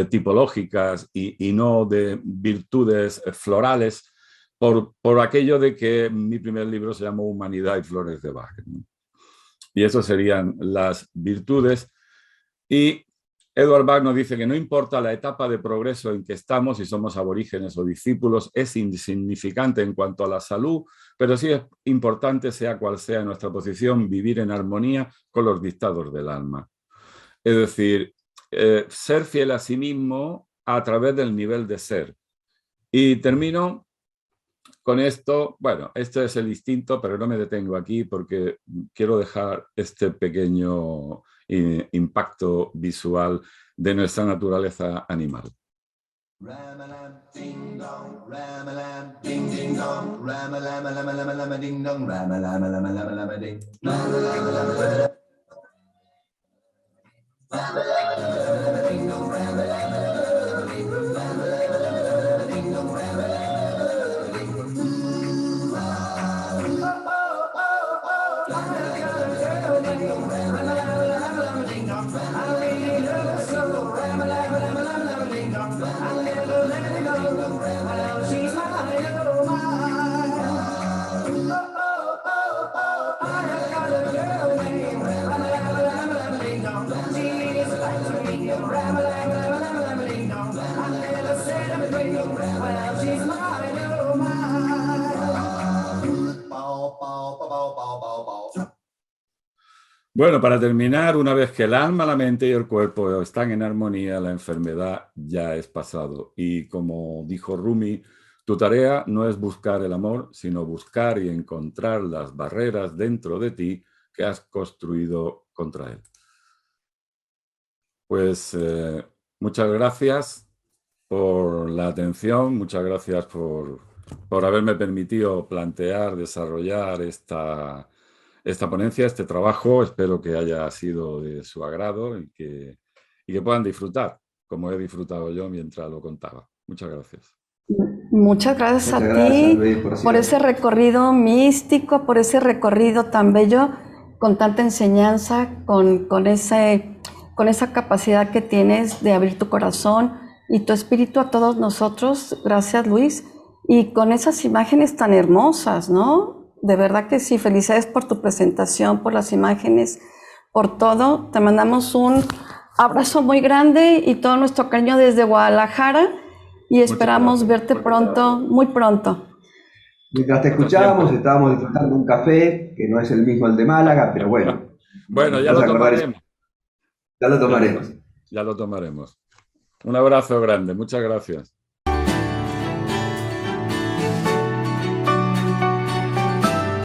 [SPEAKER 3] tipológicas y no de virtudes florales, por aquello de que mi primer libro se llamó Humanidad y Flores de Bach, ¿no? Y eso serían las virtudes. Y Edward Bach nos dice que no importa la etapa de progreso en que estamos, si somos aborígenes o discípulos, es insignificante en cuanto a la salud, pero sí es importante, sea cual sea nuestra posición, vivir en armonía con los dictados del alma. Es decir, ser fiel a sí mismo a través del nivel de ser. Y termino con esto. Bueno, este es el instinto, pero no me detengo aquí porque quiero dejar este pequeño impacto visual de nuestra naturaleza animal.
[SPEAKER 4] Ramalam, ding dong, ramalam, ding ding dong, ramalam, lama lama lama ding dong, ramalam, lama lama lama ding, ramalam, lama ding dong,
[SPEAKER 3] Bueno, para terminar, una vez que el alma, la mente y el cuerpo están en armonía, la enfermedad ya es pasado. Y como dijo Rumi, tu tarea no es buscar el amor, sino buscar y encontrar las barreras dentro de ti que has construido contra él. Pues muchas gracias por la atención, muchas gracias por haberme permitido plantear, desarrollar esta ponencia, este trabajo. Espero que haya sido de su agrado y que puedan disfrutar, como he disfrutado yo mientras lo contaba. Muchas gracias.
[SPEAKER 1] Muchas gracias
[SPEAKER 2] Muchas
[SPEAKER 1] a
[SPEAKER 2] gracias,
[SPEAKER 1] ti
[SPEAKER 2] Luis,
[SPEAKER 1] por ese recorrido místico, por ese recorrido tan bello, con tanta enseñanza, con esa capacidad que tienes de abrir tu corazón y tu espíritu a todos nosotros. Gracias, Luis. Y con esas imágenes tan hermosas, ¿no? De verdad que sí, felicidades por tu presentación, por las imágenes, por todo. Te mandamos un abrazo muy grande y todo nuestro cariño desde Guadalajara y esperamos verte pronto, muy pronto.
[SPEAKER 2] Mientras te escuchábamos, estábamos disfrutando un café, que no es el mismo el de Málaga, pero bueno.
[SPEAKER 3] Bueno, ya lo tomaremos.
[SPEAKER 2] Ya lo tomaremos.
[SPEAKER 3] Ya lo tomaremos. Un abrazo grande, muchas gracias.